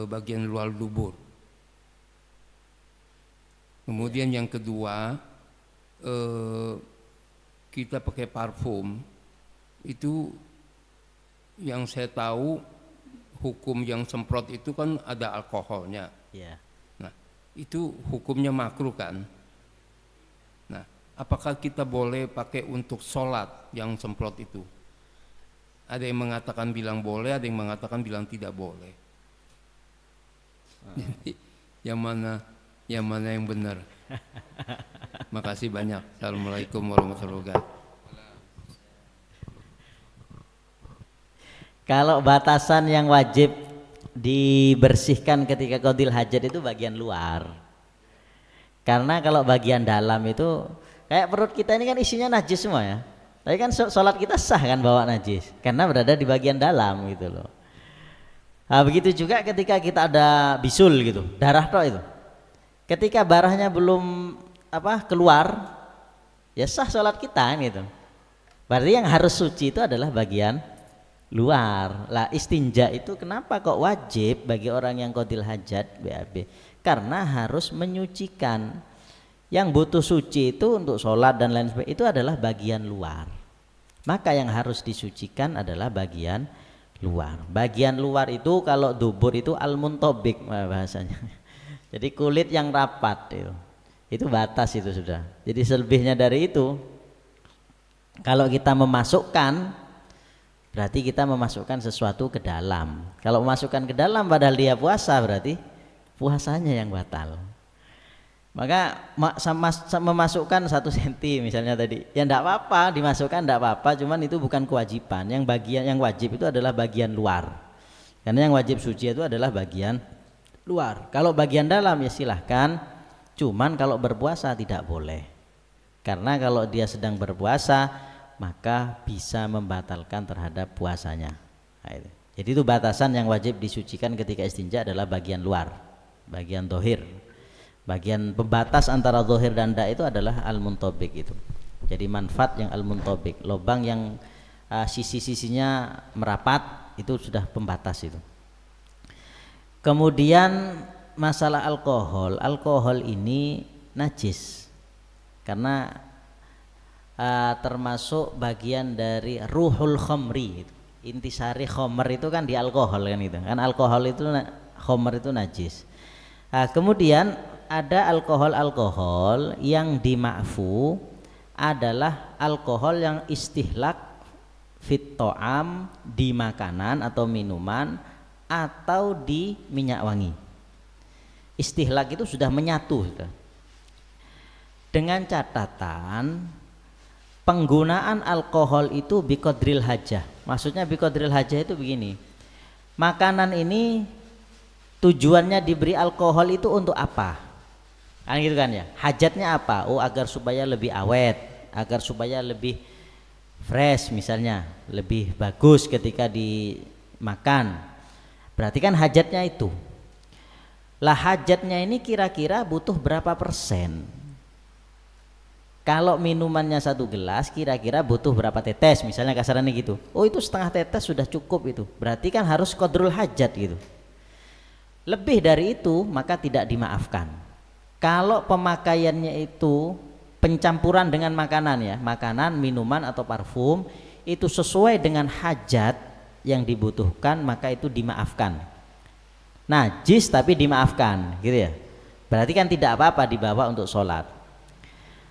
bagian luar dubur? Kemudian yang kedua, kita pakai parfum itu yang saya tahu hukum yang semprot itu kan ada alkoholnya. ya. Nah, itu hukumnya makruh kan? Nah, apakah kita boleh pakai untuk sholat yang semprot itu? Ada yang mengatakan bilang boleh, ada yang mengatakan bilang tidak boleh. Jadi yang mana yang benar? Makasih banyak. Assalamualaikum warahmatullahi wabarakatuh. Kalau batasan yang wajib dibersihkan ketika qadil hajat itu bagian luar. Karena kalau bagian dalam itu kayak perut kita ini kan isinya najis semua ya. Tapi kan sholat kita sah kan bawa najis karena berada di bagian dalam gitu loh. Nah, begitu juga ketika kita ada bisul gitu, darah toh itu. Ketika barahnya belum keluar, ya sah sholat kita gitu. Berarti yang harus suci itu adalah bagian luar. Lah istinja itu kenapa kok wajib bagi orang yang qadil hajat BAB? Karena harus menyucikan. Yang butuh suci itu untuk sholat dan lain sebagainya itu adalah bagian luar. Maka yang harus disucikan adalah bagian luar. Bagian luar itu kalau dubur itu al-muntobik bahasanya. Jadi kulit yang rapat itu batas itu sudah. Jadi selebihnya dari itu kalau kita memasukkan berarti kita memasukkan sesuatu ke dalam. Kalau memasukkan ke dalam padahal dia puasa berarti puasanya yang batal. Maka memasukkan 1 senti misalnya tadi, ya enggak apa-apa, dimasukkan enggak apa-apa, cuman itu bukan kewajiban. Yang wajib itu adalah bagian luar. Karena yang wajib suci itu adalah bagian luar. Kalau bagian dalam ya silahkan, cuman kalau berpuasa tidak boleh. Karena kalau dia sedang berpuasa maka bisa membatalkan terhadap puasanya. Nah, itu. Jadi itu batasan yang wajib disucikan ketika istinja adalah bagian luar, bagian dohir. Bagian pembatas antara dohir dan da itu adalah al-muntobik itu. Jadi manfaat yang al-muntobik, lubang yang sisi-sisinya merapat itu sudah pembatas itu. Kemudian masalah alkohol ini najis karena termasuk bagian dari ruhul khamri. Intisari khamr itu kan di alkohol kan itu. Kan alkohol itu khamr itu najis. Kemudian ada alkohol yang dima'fu adalah alkohol yang istihlak fit ta'am, di makanan atau minuman atau di minyak wangi. Istihlak itu sudah menyatu sudah. Dengan catatan penggunaan alkohol itu biqadril hajah. Maksudnya biqadril hajah itu begini. Makanan ini tujuannya diberi alkohol itu untuk apa? Kan gitu kan ya. Hajatnya apa? Oh, agar supaya lebih awet, agar supaya lebih fresh misalnya, lebih bagus ketika dimakan. Berarti kan hajatnya itu. Lah hajatnya ini kira-kira butuh berapa persen? Kalau minumannya 1 gelas kira-kira butuh berapa tetes misalnya kasarannya gitu. Oh, itu setengah tetes sudah cukup itu. Berarti kan harus qadrul hajat gitu. Lebih dari itu maka tidak dimaafkan. Kalau pemakaiannya itu pencampuran dengan makanan ya, makanan, minuman atau parfum itu sesuai dengan hajat yang dibutuhkan maka itu dimaafkan. Najis tapi dimaafkan gitu ya. Berarti kan tidak apa-apa dibawa untuk sholat.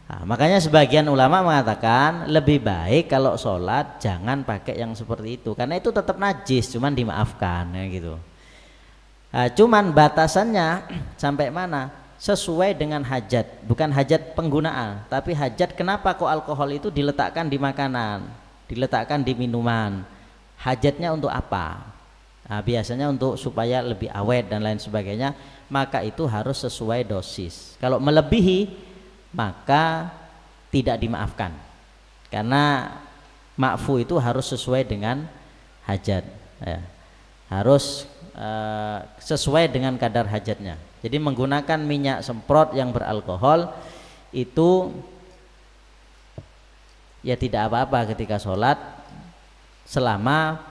Nah, makanya sebagian ulama mengatakan lebih baik kalau sholat jangan pakai yang seperti itu karena itu tetap najis, cuman dimaafkan ya gitu. Nah, cuman batasannya sampai mana? Sesuai dengan hajat, bukan hajat penggunaan, tapi hajat kenapa kok alkohol itu diletakkan di makanan, diletakkan di minuman. Hajatnya untuk apa? Nah, biasanya untuk supaya lebih awet dan lain sebagainya, maka itu harus sesuai dosis. Kalau melebihi maka tidak dimaafkan karena ma'fu itu harus sesuai dengan hajat ya. Harus sesuai dengan kadar hajatnya. Jadi menggunakan minyak semprot yang beralkohol itu ya tidak apa-apa ketika sholat selama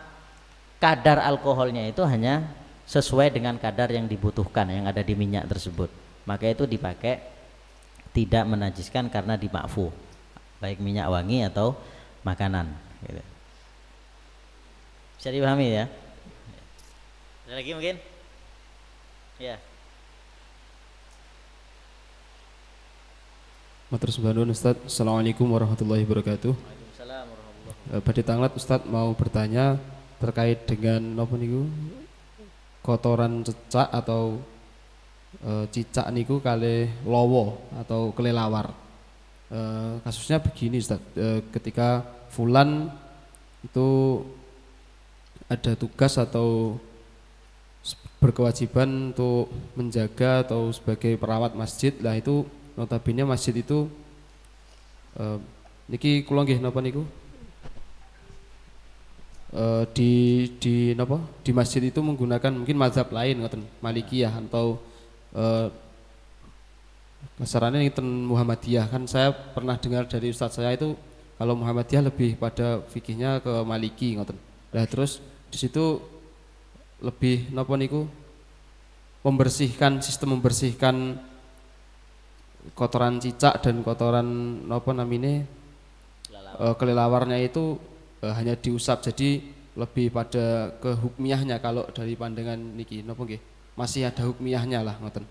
kadar alkoholnya itu hanya sesuai dengan kadar yang dibutuhkan yang ada di minyak tersebut, maka itu dipakai, tidak menajiskan karena dima'fu, baik minyak wangi atau makanan gitu. Bisa dipahami ya? Ada lagi mungkin? Ya. Matur suwun Ustaz. Assalamualaikum warahmatullahi wabarakatuh. Waalaikumsalam warahmatullahi wabarakatuh. Badhe tanglet Ustaz mau bertanya terkait dengan apa niku? Kotoran cecak atau cicak niku kali lowo atau kelelawar. Kasusnya begini Ustaz, ketika fulan itu ada tugas atau berkewajiban untuk menjaga atau sebagai perawat masjid lah, itu notabene masjid itu niki kula nggih napa niku di napa di masjid itu menggunakan mungkin mazhab lain ngoten Malikiyah atau kasarannya ngeten Muhammadiyah. Kan saya pernah dengar dari ustadz saya itu kalau Muhammadiyah lebih pada fikihnya ke Maliki ngoten. Nah terus di situ lebih napa niku membersihkan, sistem membersihkan kotoran cicak dan kotoran napa namine kelelawarnya itu hanya diusap, jadi lebih pada ke hukmiyahnya. Kalau dari pandangan niki napa nggih masih ada hukmiyahnya lah ngoten.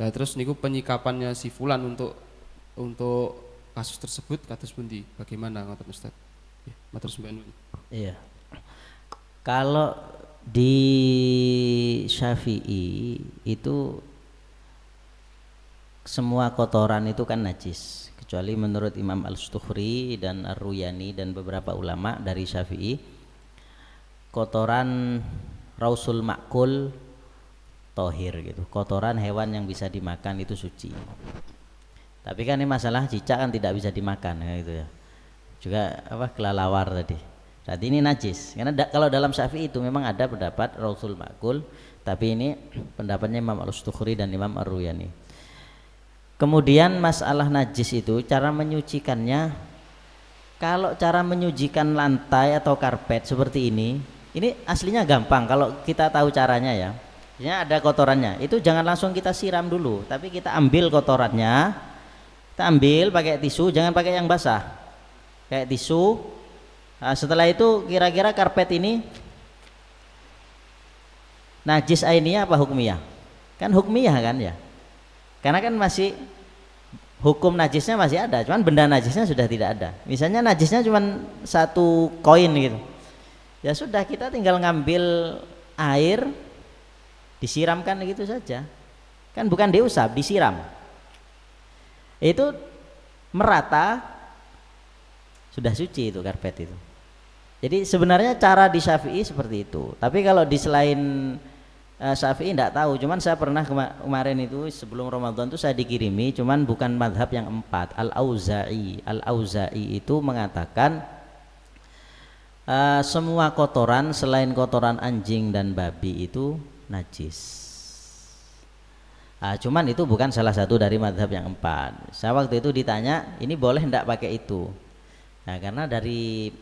Nah terus niku penyikapannya si fulan untuk kasus tersebut kados pundi, bagaimana ngoten Ustaz? Ya, matur suwun. Iya. Kalau di Syafi'i itu semua kotoran itu kan najis, kecuali menurut Imam Al-Stukhri dan Ar-Ruyani dan beberapa ulama dari Syafi'i, kotoran rausul makul tohir gitu, kotoran hewan yang bisa dimakan itu suci. Tapi kan ini masalah cicak kan tidak bisa dimakan gitu ya. Juga apa kelelawar tadi. Berarti ini najis. Karena kalau dalam Syafi'i itu memang ada pendapat rausul makul, tapi ini pendapatnya Imam Al-Stukhri dan Imam Ar-Ruyani. Kemudian masalah najis itu cara menyucikannya, kalau cara menyucikan lantai atau karpet seperti ini aslinya gampang kalau kita tahu caranya ya. Ini ada kotorannya, itu jangan langsung kita siram dulu, tapi kita ambil kotorannya, kita ambil pakai tisu, jangan pakai yang basah. kayak tisu. Nah, setelah itu kira-kira karpet ini najis ainiyah apa hukmiyah? Kan hukmiyah kan ya, karena kan masih hukum najisnya masih ada, cuman benda najisnya sudah tidak ada. Misalnya najisnya cuman satu koin gitu, ya sudah kita tinggal ngambil air disiramkan gitu saja, kan bukan diusap, disiram, itu merata, sudah suci itu karpet itu. Jadi sebenarnya cara di Syafi'i seperti itu, tapi kalau di selain Syafi'i tidak tahu. Cuman saya pernah kemarin itu sebelum Ramadan itu saya dikirimi, cuman bukan madhab yang 4, Al-Auza'i itu mengatakan semua kotoran selain kotoran anjing dan babi itu najis. Cuman itu bukan salah satu dari madhab yang 4. Saya waktu itu ditanya, ini boleh tidak pakai itu? Nah, karena dari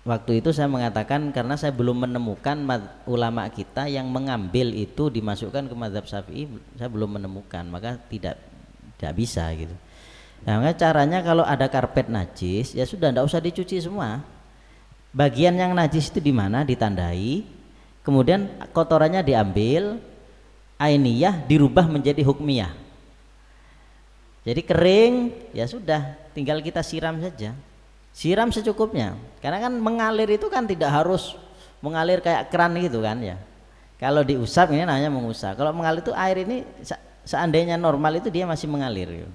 waktu itu saya mengatakan karena saya belum menemukan ulama kita yang mengambil itu dimasukkan ke mazhab Syafi'i, saya belum menemukan, maka tidak bisa gitu. Nah, maka caranya kalau ada karpet najis ya sudah, tidak usah dicuci semua. Bagian yang najis itu di mana ditandai, kemudian kotorannya diambil, ainiyah dirubah menjadi hukmiyah. Jadi kering ya sudah, tinggal kita siram saja. Siram secukupnya, karena kan mengalir itu kan tidak harus mengalir kayak keran gitu kan ya. Kalau diusap ini namanya mengusap. Kalau mengalir itu air ini seandainya normal itu dia masih mengalir gitu.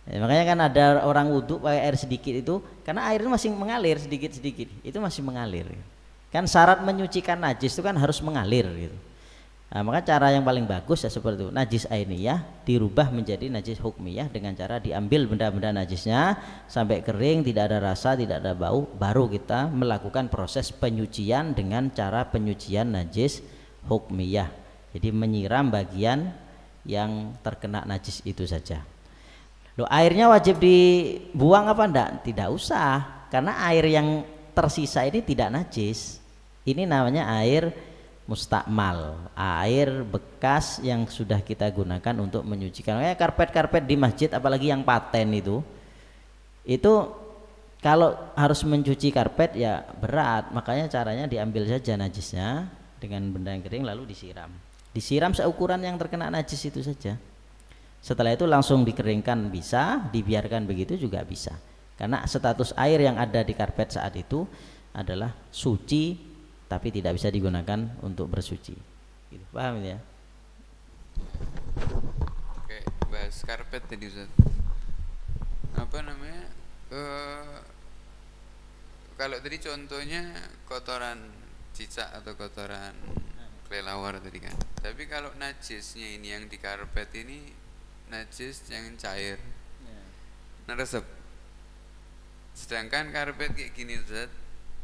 Ya, makanya kan ada orang wudhu pakai air sedikit itu karena air itu masih mengalir sedikit-sedikit, itu masih mengalir gitu. Kan syarat menyucikan najis itu kan harus mengalir gitu. Nah, maka cara yang paling bagus ya seperti itu, najis ainiyah dirubah menjadi najis hukmiyah dengan cara diambil benda-benda najisnya sampai kering, tidak ada rasa, tidak ada bau, baru kita melakukan proses penyucian dengan cara penyucian najis hukmiyah. Jadi menyiram bagian yang terkena najis itu saja. Loh, airnya wajib dibuang apa enggak? Tidak usah, karena air yang tersisa ini tidak najis. Ini namanya air mustakmal, air bekas yang sudah kita gunakan untuk menyucikan. Kayak karpet-karpet di masjid apalagi yang paten itu kalau harus mencuci karpet ya berat, makanya caranya diambil saja najisnya dengan benda yang kering lalu disiram seukuran yang terkena najis itu saja. Setelah itu langsung dikeringkan bisa, dibiarkan begitu juga bisa, karena status air yang ada di karpet saat itu adalah suci tapi tidak bisa digunakan untuk bersuci gitu. Paham ya? Oke, bahas karpet tadi Ustaz. Apa namanya? Kalau tadi contohnya kotoran cicak atau kotoran kelelawar tadi kan. Tapi kalau najisnya ini yang di karpet ini najis yang cair, neresep. Sedangkan karpet kayak gini Ustaz,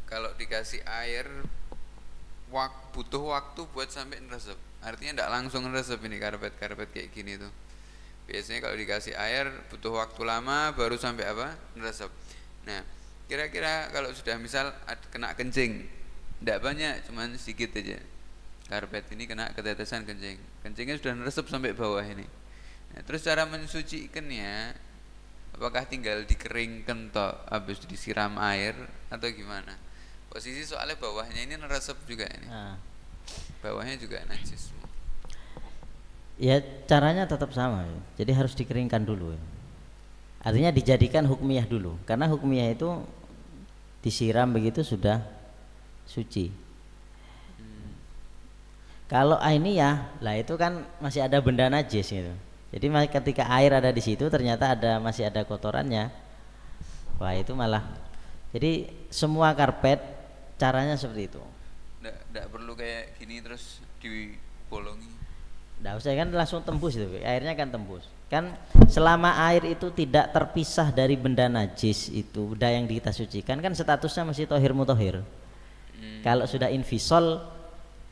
kalau dikasih air butuh waktu buat sampai neresep. Artinya tidak langsung neresep ini karpet-karpet kayak gini tuh. Biasanya kalau dikasih air butuh waktu lama baru sampai neresep. Nah, kira-kira kalau sudah misal kena kencing, tidak banyak, cuman sedikit aja. Karpet ini kena ketetesan kencing. Kencingnya sudah neresep sampai bawah ini. Nah, terus cara mensucikannya apakah tinggal dikeringkan toh habis disiram air atau gimana? Posisi soalnya bawahnya ini neresep juga ini. Bawahnya juga najis. Ya caranya tetap sama. Jadi harus dikeringkan dulu. Artinya dijadikan hukmiyah dulu. Karena hukmiyah itu disiram begitu sudah suci. Kalau ainiyah, lah itu kan masih ada benda najis gitu. Jadi ketika air ada di situ ternyata masih ada kotorannya. Wah, itu malah. Jadi semua karpet caranya seperti itu. Nggak perlu kayak gini terus dibolongi. Nggak usah, kan langsung tembus itu, airnya kan tembus. Kan selama air itu tidak terpisah dari benda najis itu, benda yang kita sucikan kan statusnya masih tohir mutohir. Kalau sudah infisol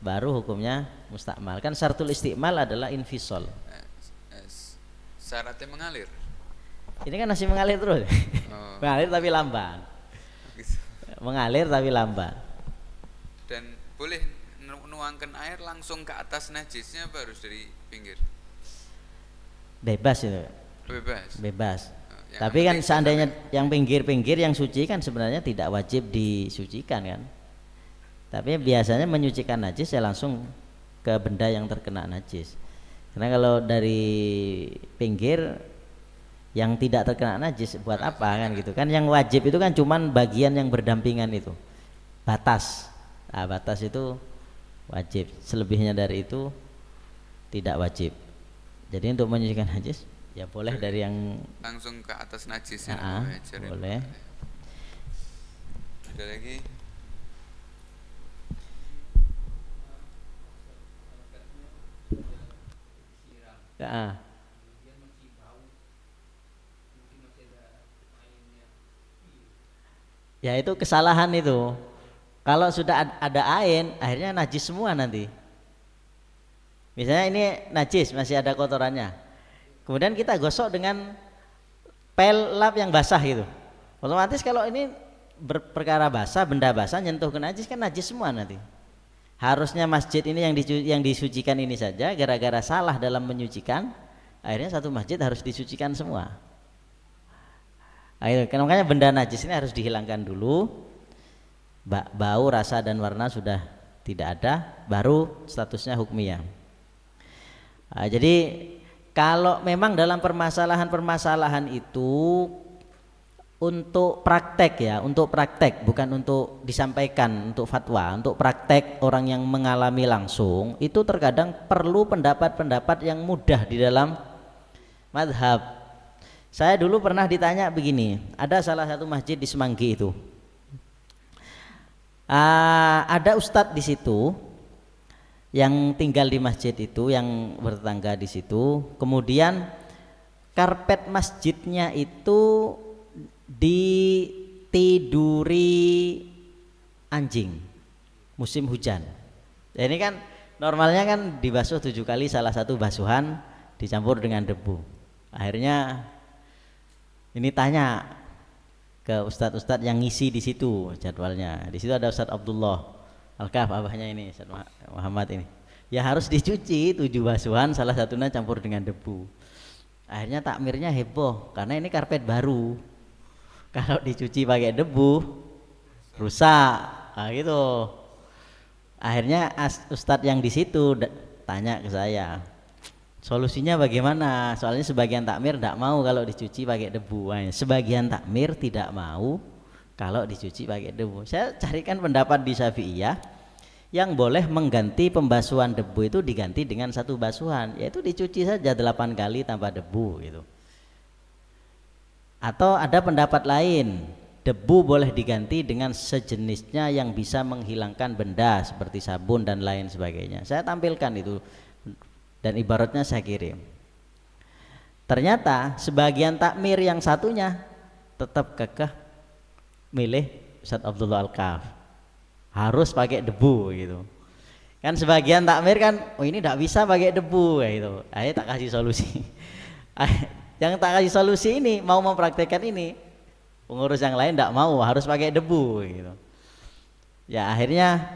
baru hukumnya mustakmal. Kan syaratul istiqmal adalah infisol. Syaratnya mengalir. Ini kan masih mengalir terus. Mengalir tapi lamban. Mengalir tapi lambat. Dan boleh nuangkan air langsung ke atas najisnya apa harus dari pinggir? Bebas itu. Bebas. Bebas. Tapi kan seandainya yang pinggir-pinggir yang suci kan sebenarnya tidak wajib disucikan kan. Tapi biasanya menyucikan najis ya langsung ke benda yang terkena najis. Karena kalau dari pinggir yang tidak terkena najis buat apa kan gitu kan. Yang wajib itu kan cuman bagian yang berdampingan itu, batas. Nah, batas itu wajib, selebihnya dari itu tidak wajib. Jadi untuk menyucikan najis ya boleh dari yang langsung ke atas najis ya, boleh. Ada lagi? Ya itu kesalahan itu. Kalau sudah ada ain, akhirnya najis semua nanti. Misalnya ini najis, masih ada kotorannya. Kemudian kita gosok dengan pel lap yang basah gitu. Otomatis kalau ini perkara basah, benda basah nyentuh ke najis kan najis semua nanti. Harusnya masjid ini yang disucikan ini saja, gara-gara salah dalam menyucikan, akhirnya satu masjid harus disucikan semua. Makanya benda najis ini harus dihilangkan dulu. Bau, rasa dan warna sudah tidak ada, baru statusnya hukmiyah. Jadi kalau memang dalam permasalahan itu untuk praktek ya, untuk praktek bukan untuk disampaikan untuk fatwa, untuk praktek orang yang mengalami langsung itu terkadang perlu pendapat-pendapat yang mudah di dalam madhab. Saya dulu pernah ditanya begini, ada salah satu masjid di Semanggi itu, ada ustadz di situ yang tinggal di masjid itu, yang bertetangga di situ. Kemudian karpet masjidnya itu ditiduri anjing musim hujan. Ini kan normalnya kan dibasuh 7 kali, salah satu basuhan dicampur dengan debu. Akhirnya ini tanya ke ustadz-ustadz yang ngisi di situ jadwalnya. Di situ ada Ustadz Abdullah Al-Kaf, abahnya ini Ustadz Muhammad ini. Ya harus dicuci 7 basuhan, salah satunya campur dengan debu. Akhirnya takmirnya heboh karena ini karpet baru. Kalau dicuci pakai debu rusak. Nah, gitu. Akhirnya ustadz yang di situ tanya ke saya, solusinya bagaimana? Soalnya sebagian takmir tidak mau kalau dicuci pakai debu. Sebagian takmir tidak mau kalau dicuci pakai debu. Saya carikan pendapat di Syafi'iyah yang boleh mengganti pembasuhan debu itu diganti dengan satu basuhan, yaitu dicuci saja 8 kali tanpa debu gitu. Atau ada pendapat lain, debu boleh diganti dengan sejenisnya yang bisa menghilangkan benda seperti sabun dan lain sebagainya. Saya tampilkan itu dan ibaratnya saya kirim. Ternyata sebagian takmir yang satunya tetap kekeh milih Ustadz Abdullah Al-Kaf, harus pakai debu gitu. Kan sebagian takmir kan, oh ini tidak bisa pakai debu kayak gitu. Ayo tak kasih solusi. Yang tak kasih solusi ini mau mempraktekkan ini, pengurus yang lain tidak mau, harus pakai debu gitu. Ya akhirnya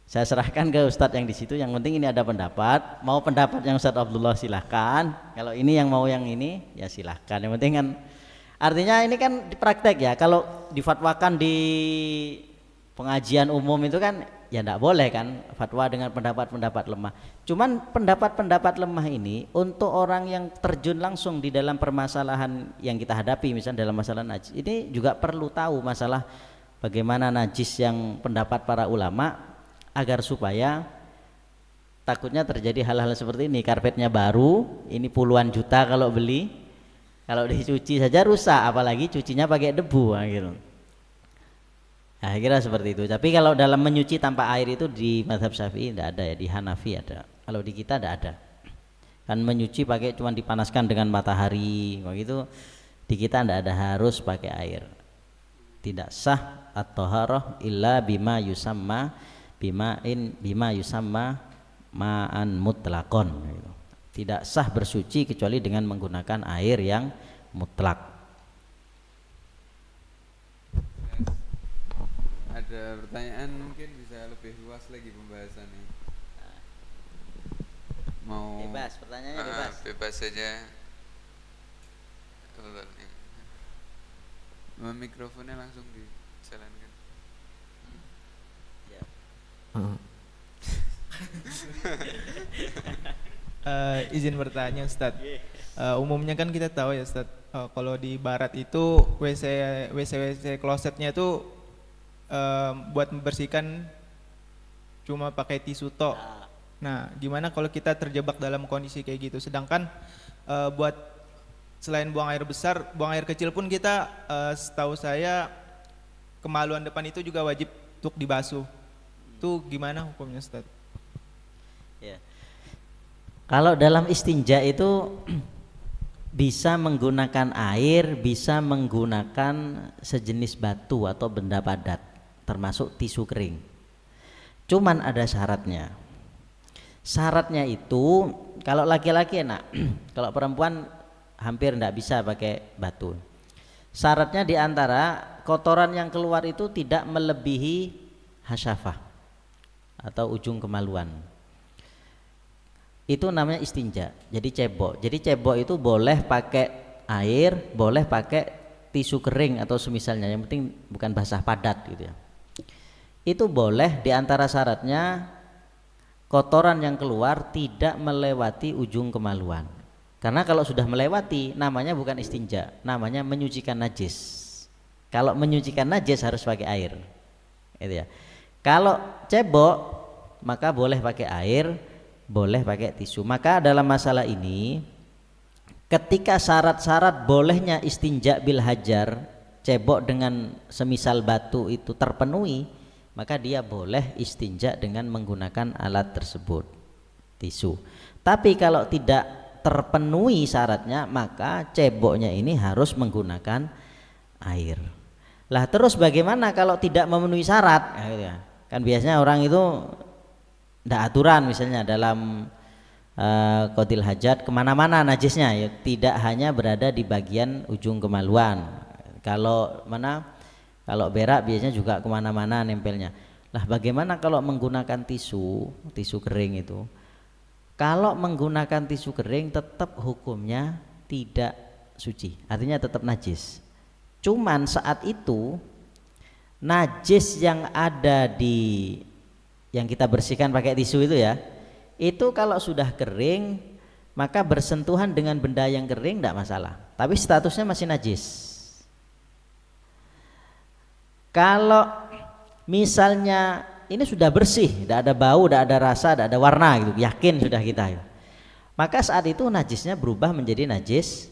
saya serahkan ke ustadz yang di situ. Yang penting ini ada pendapat, mau pendapat yang Ustadz Abdullah silahkan, kalau ini yang mau yang ini ya silahkan. Yang penting kan artinya ini kan dipraktek ya. Kalau difatwakan di pengajian umum itu kan ya tidak boleh kan fatwa dengan pendapat-pendapat lemah. Cuman pendapat-pendapat lemah ini untuk orang yang terjun langsung di dalam permasalahan yang kita hadapi, misalnya dalam masalah najis, ini juga perlu tahu masalah bagaimana najis yang pendapat para ulama, agar supaya takutnya terjadi hal-hal seperti ini. Karpetnya baru, ini puluhan juta kalau beli, kalau dicuci saja rusak, apalagi cucinya pakai debu gitu. Nah, kira seperti itu. Tapi kalau dalam menyuci tanpa air itu di mazhab Syafi'i tidak ada ya, di Hanafi ada. Kalau di kita tidak ada. Kan menyuci pakai cuma dipanaskan dengan matahari, begitu. Di kita tidak ada, harus pakai air. Tidak sah at-thaharah illa bima yusamma bima yusamma ma'an mutlaqon gitu. Tidak sah bersuci kecuali dengan menggunakan air yang mutlak. Ada pertanyaan mungkin bisa lebih luas lagi pembahasannya. Mau Bebas, pertanyaannya bebas. Bebas saja. Mikrofonnya langsung dijalankan. Izin bertanya Ustadz. Umumnya kan kita tahu ya Ustadz, kalau di barat itu WC klosetnya itu buat membersihkan cuma pakai tisu tok. Nah, gimana kalau kita terjebak dalam kondisi kayak gitu? Sedangkan buat selain buang air besar, buang air kecil pun kita setahu saya kemaluan depan itu juga wajib untuk dibasuh. Itu gimana hukumnya Ustaz? Ya. Kalau dalam istinja itu bisa menggunakan air, bisa menggunakan sejenis batu atau benda padat, termasuk tisu kering. Cuman ada syaratnya. Syaratnya itu kalau laki-laki enak, kalau perempuan hampir tidak bisa pakai batu. Syaratnya diantara kotoran yang keluar itu tidak melebihi hasyafah atau ujung kemaluan. Itu namanya istinja. Jadi cebok. Jadi cebok itu boleh pakai air, boleh pakai tisu kering atau semisalnya. Yang penting bukan basah padat gitu ya. Itu boleh diantara syaratnya kotoran yang keluar tidak melewati ujung kemaluan. Karena kalau sudah melewati namanya bukan istinja, namanya menyucikan najis. Kalau menyucikan najis harus pakai air. Gitu ya. Kalau cebok maka boleh pakai air, boleh pakai tisu. Maka dalam masalah ini ketika syarat-syarat bolehnya istinja bil hajar, cebok dengan semisal batu itu terpenuhi, maka dia boleh istinja dengan menggunakan alat tersebut, tisu. Tapi kalau tidak terpenuhi syaratnya, maka ceboknya ini harus menggunakan air. Lah terus bagaimana kalau tidak memenuhi syarat? Kan biasanya orang itu tidak aturan, misalnya dalam qadil hajat kemana-mana najisnya, ya, tidak hanya berada di bagian ujung kemaluan. Kalau berak biasanya juga kemana-mana nempelnya. Lah bagaimana kalau menggunakan tisu kering itu? Kalau menggunakan tisu kering tetap hukumnya tidak suci, artinya tetap najis. Cuman saat itu najis yang ada di yang kita bersihkan pakai tisu itu ya, itu kalau sudah kering maka bersentuhan dengan benda yang kering tidak masalah, tapi statusnya masih najis. Kalau misalnya ini sudah bersih, tidak ada bau, tidak ada rasa, tidak ada warna gitu, yakin sudah kita gitu. Maka saat itu najisnya berubah menjadi najis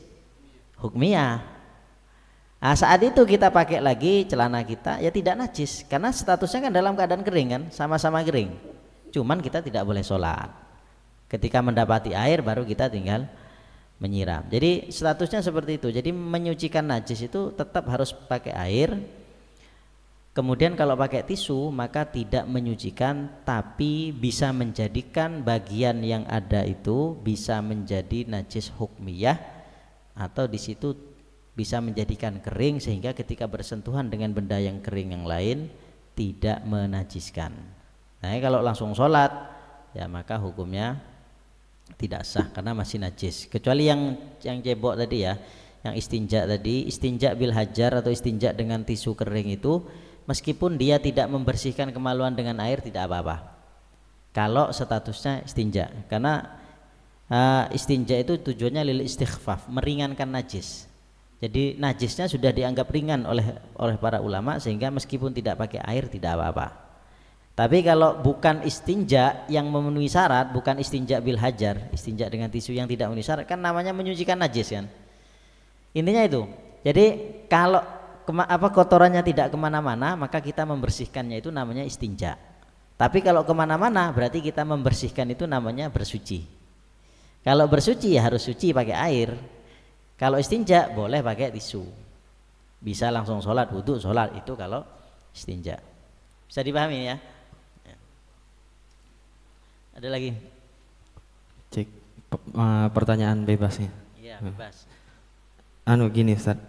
hukmiyah. Nah, saat itu kita pakai lagi celana kita ya tidak najis, karena statusnya kan dalam keadaan kering kan, sama-sama kering. Cuman kita tidak boleh sholat. Ketika mendapati air baru kita tinggal menyiram. Jadi statusnya seperti itu. Jadi menyucikan najis itu tetap harus pakai air. Kemudian kalau pakai tisu maka tidak menyucikan, tapi bisa menjadikan bagian yang ada itu bisa menjadi najis hukmiyah, atau di situ bisa menjadikan kering sehingga ketika bersentuhan dengan benda yang kering yang lain tidak menajiskan. Nah, kalau langsung sholat ya maka hukumnya tidak sah karena masih najis. Kecuali yang cebok tadi ya, yang istinja tadi, istinja bil hajar atau istinja dengan tisu kering itu meskipun dia tidak membersihkan kemaluan dengan air tidak apa-apa kalau statusnya istinja, karena istinja itu tujuannya lil istighfaf, meringankan najis. Jadi najisnya sudah dianggap ringan oleh para ulama sehingga meskipun tidak pakai air tidak apa-apa. Tapi kalau bukan istinja yang memenuhi syarat, bukan istinja bil hajar, istinja dengan tisu yang tidak memenuhi syarat, kan namanya menyucikan najis kan. Intinya itu. Jadi kalau kotorannya tidak kemana-mana maka kita membersihkannya itu namanya istinja. Tapi kalau kemana-mana berarti kita membersihkan itu namanya bersuci. Kalau bersuci ya harus suci pakai air. Kalau istinja boleh pakai tisu, bisa langsung sholat, wudhu sholat, itu kalau istinja. Bisa dipahami ya? Ada lagi? Cek pertanyaan bebasnya. Iya bebas. Gini Ustaz,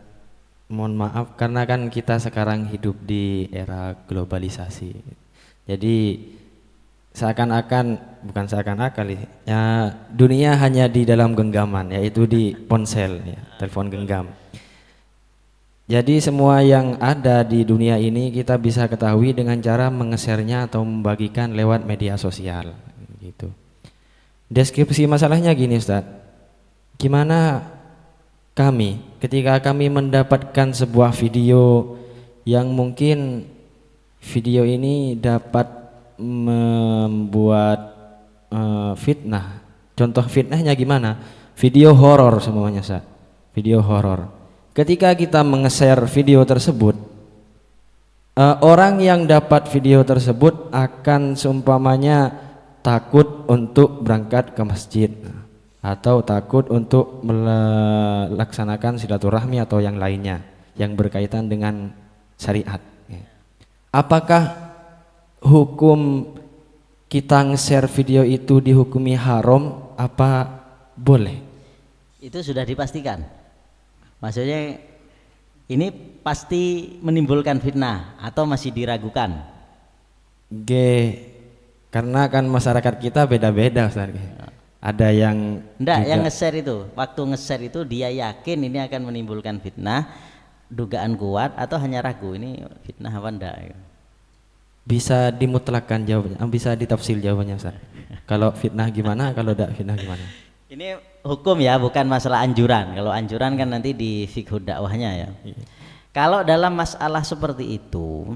mohon maaf karena kan kita sekarang hidup di era globalisasi. Jadi bukan seakan-akan ya, dunia hanya di dalam genggaman, yaitu di ponsel ya, telepon genggam. Jadi semua yang ada di dunia ini kita bisa ketahui dengan cara mengesernya atau membagikan lewat media sosial gitu. Deskripsi masalahnya gini Ustaz, gimana kami ketika kami mendapatkan sebuah video yang mungkin video ini dapat membuat fitnah. Contoh fitnahnya gimana? Video horor semuanya Ustaz, video horor. Ketika kita menge-share video tersebut, orang yang dapat video tersebut akan seumpamanya takut untuk berangkat ke masjid atau takut untuk melaksanakan silaturahmi atau yang lainnya yang berkaitan dengan syariat. Apakah hukum kita nge-share video itu dihukumi haram apa boleh? Itu sudah dipastikan. Maksudnya ini pasti menimbulkan fitnah atau masih diragukan? Karena kan masyarakat kita beda-beda Ustaz. Ada yang enggak, juga, yang nge-share itu, waktu nge-share itu dia yakin ini akan menimbulkan fitnah, dugaan kuat atau hanya ragu ini fitnah apa enggak? Bisa dimutlakkan jawabannya, bisa ditafsir jawabannya Ustaz. Kalau fitnah gimana, kalau enggak fitnah gimana? Ini hukum ya, bukan masalah anjuran. Kalau anjuran kan nanti di fiqh dakwahnya ya. Kalau dalam masalah seperti itu,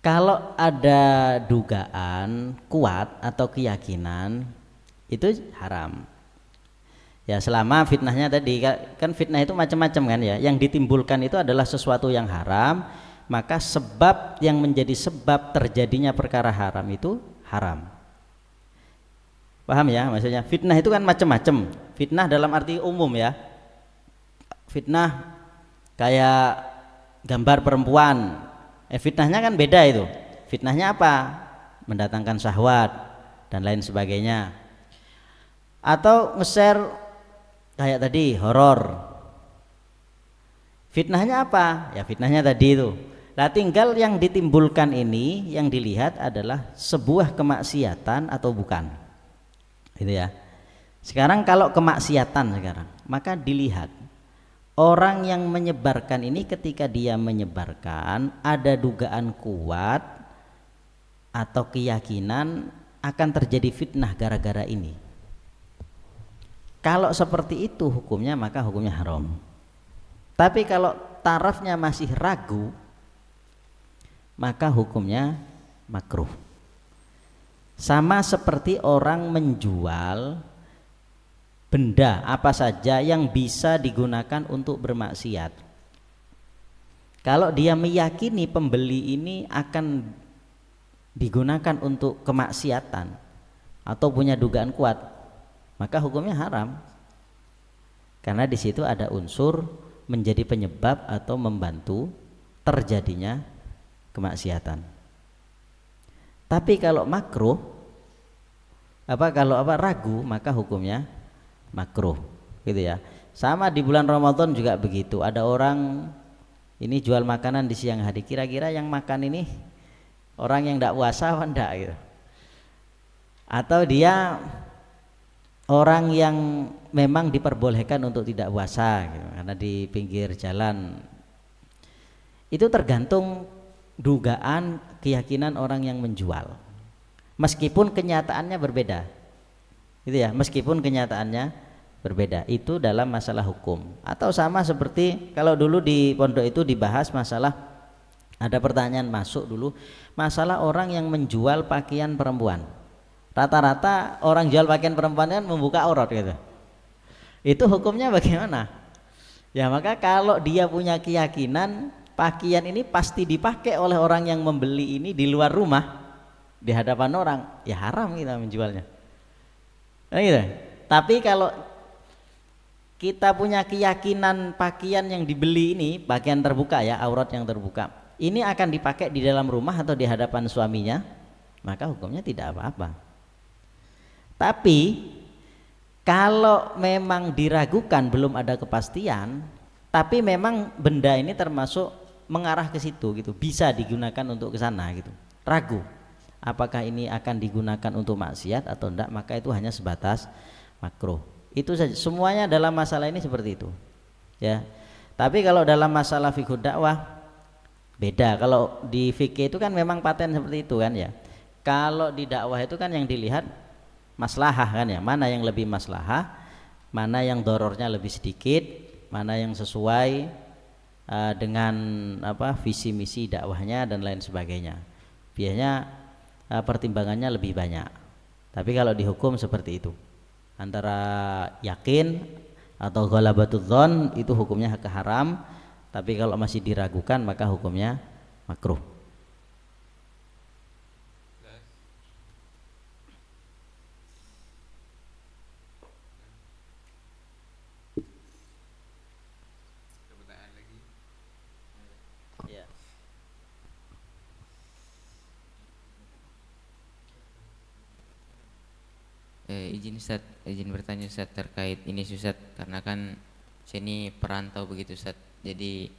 kalau ada dugaan kuat atau keyakinan itu haram. Ya selama fitnahnya tadi kan fitnah itu macam-macam kan ya. Yang ditimbulkan itu adalah sesuatu yang haram, maka sebab yang menjadi sebab terjadinya perkara haram itu haram. Paham ya, maksudnya fitnah itu kan macam-macam. Fitnah dalam arti umum ya. Fitnah kayak gambar perempuan. Fitnahnya kan beda itu. Fitnahnya apa? Mendatangkan syahwat dan lain sebagainya. Atau nge-share kayak tadi horor. Fitnahnya apa? Ya fitnahnya tadi itu. Nah tinggal yang ditimbulkan ini yang dilihat adalah sebuah kemaksiatan atau bukan. Gitu ya. Sekarang kalau kemaksiatan sekarang, maka dilihat orang yang menyebarkan ini ketika dia menyebarkan ada dugaan kuat atau keyakinan akan terjadi fitnah gara-gara ini. Kalau seperti itu hukumnya maka hukumnya haram. Tapi kalau tarafnya masih ragu maka hukumnya makruh. Sama seperti orang menjual benda apa saja yang bisa digunakan untuk bermaksiat. Kalau dia meyakini pembeli ini akan digunakan untuk kemaksiatan atau punya dugaan kuat, maka hukumnya haram. Karena di situ ada unsur menjadi penyebab atau membantu terjadinya kemaksiatan. Tapi kalau makruh ragu maka hukumnya makruh gitu ya. Sama di bulan Ramadan juga begitu. Ada orang ini jual makanan di siang hari, kira-kira yang makan ini orang yang tidak puasa apa enggak gitu. Atau dia orang yang memang diperbolehkan untuk tidak puasa gitu, karena di pinggir jalan. Itu tergantung dugaan keyakinan orang yang menjual, meskipun kenyataannya berbeda gitu ya, meskipun kenyataannya berbeda. Itu dalam masalah hukum. Atau sama seperti kalau dulu di pondok itu dibahas masalah, ada pertanyaan masuk dulu, masalah orang yang menjual pakaian perempuan. Rata-rata orang jual pakaian perempuan kan membuka aurat gitu. Itu hukumnya bagaimana? Ya maka kalau dia punya keyakinan pakaian ini pasti dipakai oleh orang yang membeli ini di luar rumah di hadapan orang, ya haram kita menjualnya. Nah, gitu. Tapi kalau kita punya keyakinan pakaian yang dibeli ini pakaian terbuka ya, aurat yang terbuka, ini akan dipakai di dalam rumah atau di hadapan suaminya, maka hukumnya tidak apa-apa. Tapi kalau memang diragukan, belum ada kepastian, tapi memang benda ini termasuk mengarah ke situ gitu, bisa digunakan untuk ke sana gitu, ragu apakah ini akan digunakan untuk maksiat atau enggak, maka itu hanya sebatas makruh. Itu saja, semuanya dalam masalah ini seperti itu ya. Tapi kalau dalam masalah fikih dakwah beda. Kalau di fikih itu kan memang paten seperti itu kan ya. Kalau di dakwah itu kan yang dilihat maslahah kan ya, mana yang lebih maslahah, mana yang dorornya lebih sedikit, mana yang sesuai dengan visi misi dakwahnya dan lain sebagainya. Biasanya pertimbangannya lebih banyak. Tapi kalau di hukum seperti itu, antara yakin atau ghalabatul dzan itu hukumnya haram, tapi kalau masih diragukan maka hukumnya makruh. Izin Ustaz, izin bertanya Ustaz terkait ini Ustaz, karena kan saya ini perantau begitu Ustaz, jadi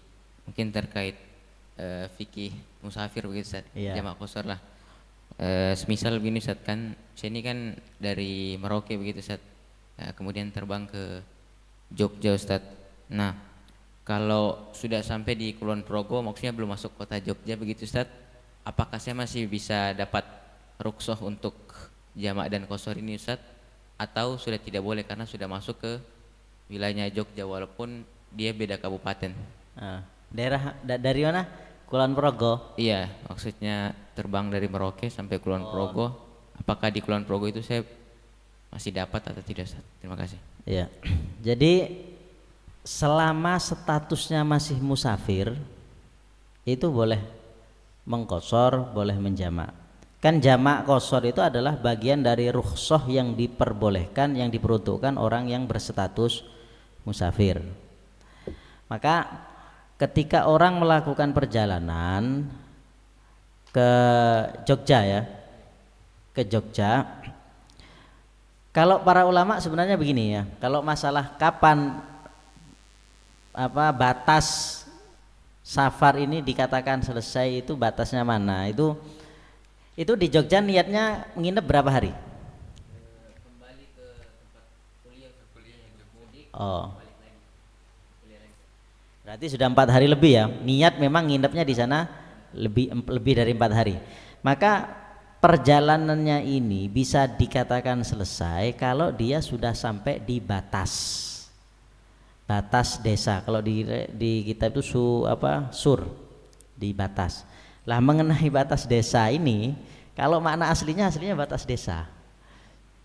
mungkin terkait fikih musafir begitu Ustaz, jamak qashar lah. Semisal begini Ustaz, kan saya ini kan dari Merauke begitu Ustaz, kemudian terbang ke Jogja Ustaz. Nah, kalau sudah sampai di Kulon Progo, maksudnya belum masuk kota Jogja begitu Ustaz, apakah saya masih bisa dapat rukhsah untuk jamak dan qashar ini Ustaz, atau sudah tidak boleh karena sudah masuk ke wilayahnya Jogja walaupun dia beda kabupaten? Daerah dari mana? Kulon Progo? Iya, maksudnya terbang dari Merauke sampai Kulon Progo. Apakah di Kulon Progo itu saya masih dapat atau tidak Ustaz? Terima kasih. Iya. Jadi selama statusnya masih musafir itu boleh mengqashar, boleh menjamak. Kan jamak qashar itu adalah bagian dari rukhsah yang diperbolehkan, yang diperuntukkan orang yang berstatus musafir. Maka ketika orang melakukan perjalanan ke Jogja ya, ke Jogja, kalau para ulama sebenarnya begini ya, kalau masalah kapan batas safar ini dikatakan selesai, itu batasnya mana, itu di Jogja niatnya nginep berapa hari? Kembali ke tempat kuliah mudik. Berarti sudah 4 hari lebih ya. Niat memang nginepnya di sana lebih dari 4 hari. Maka perjalanannya ini bisa dikatakan selesai kalau dia sudah sampai di batas desa. Kalau di kita itu sur di batas. Lah mengenai batas desa ini, kalau makna aslinya batas desa.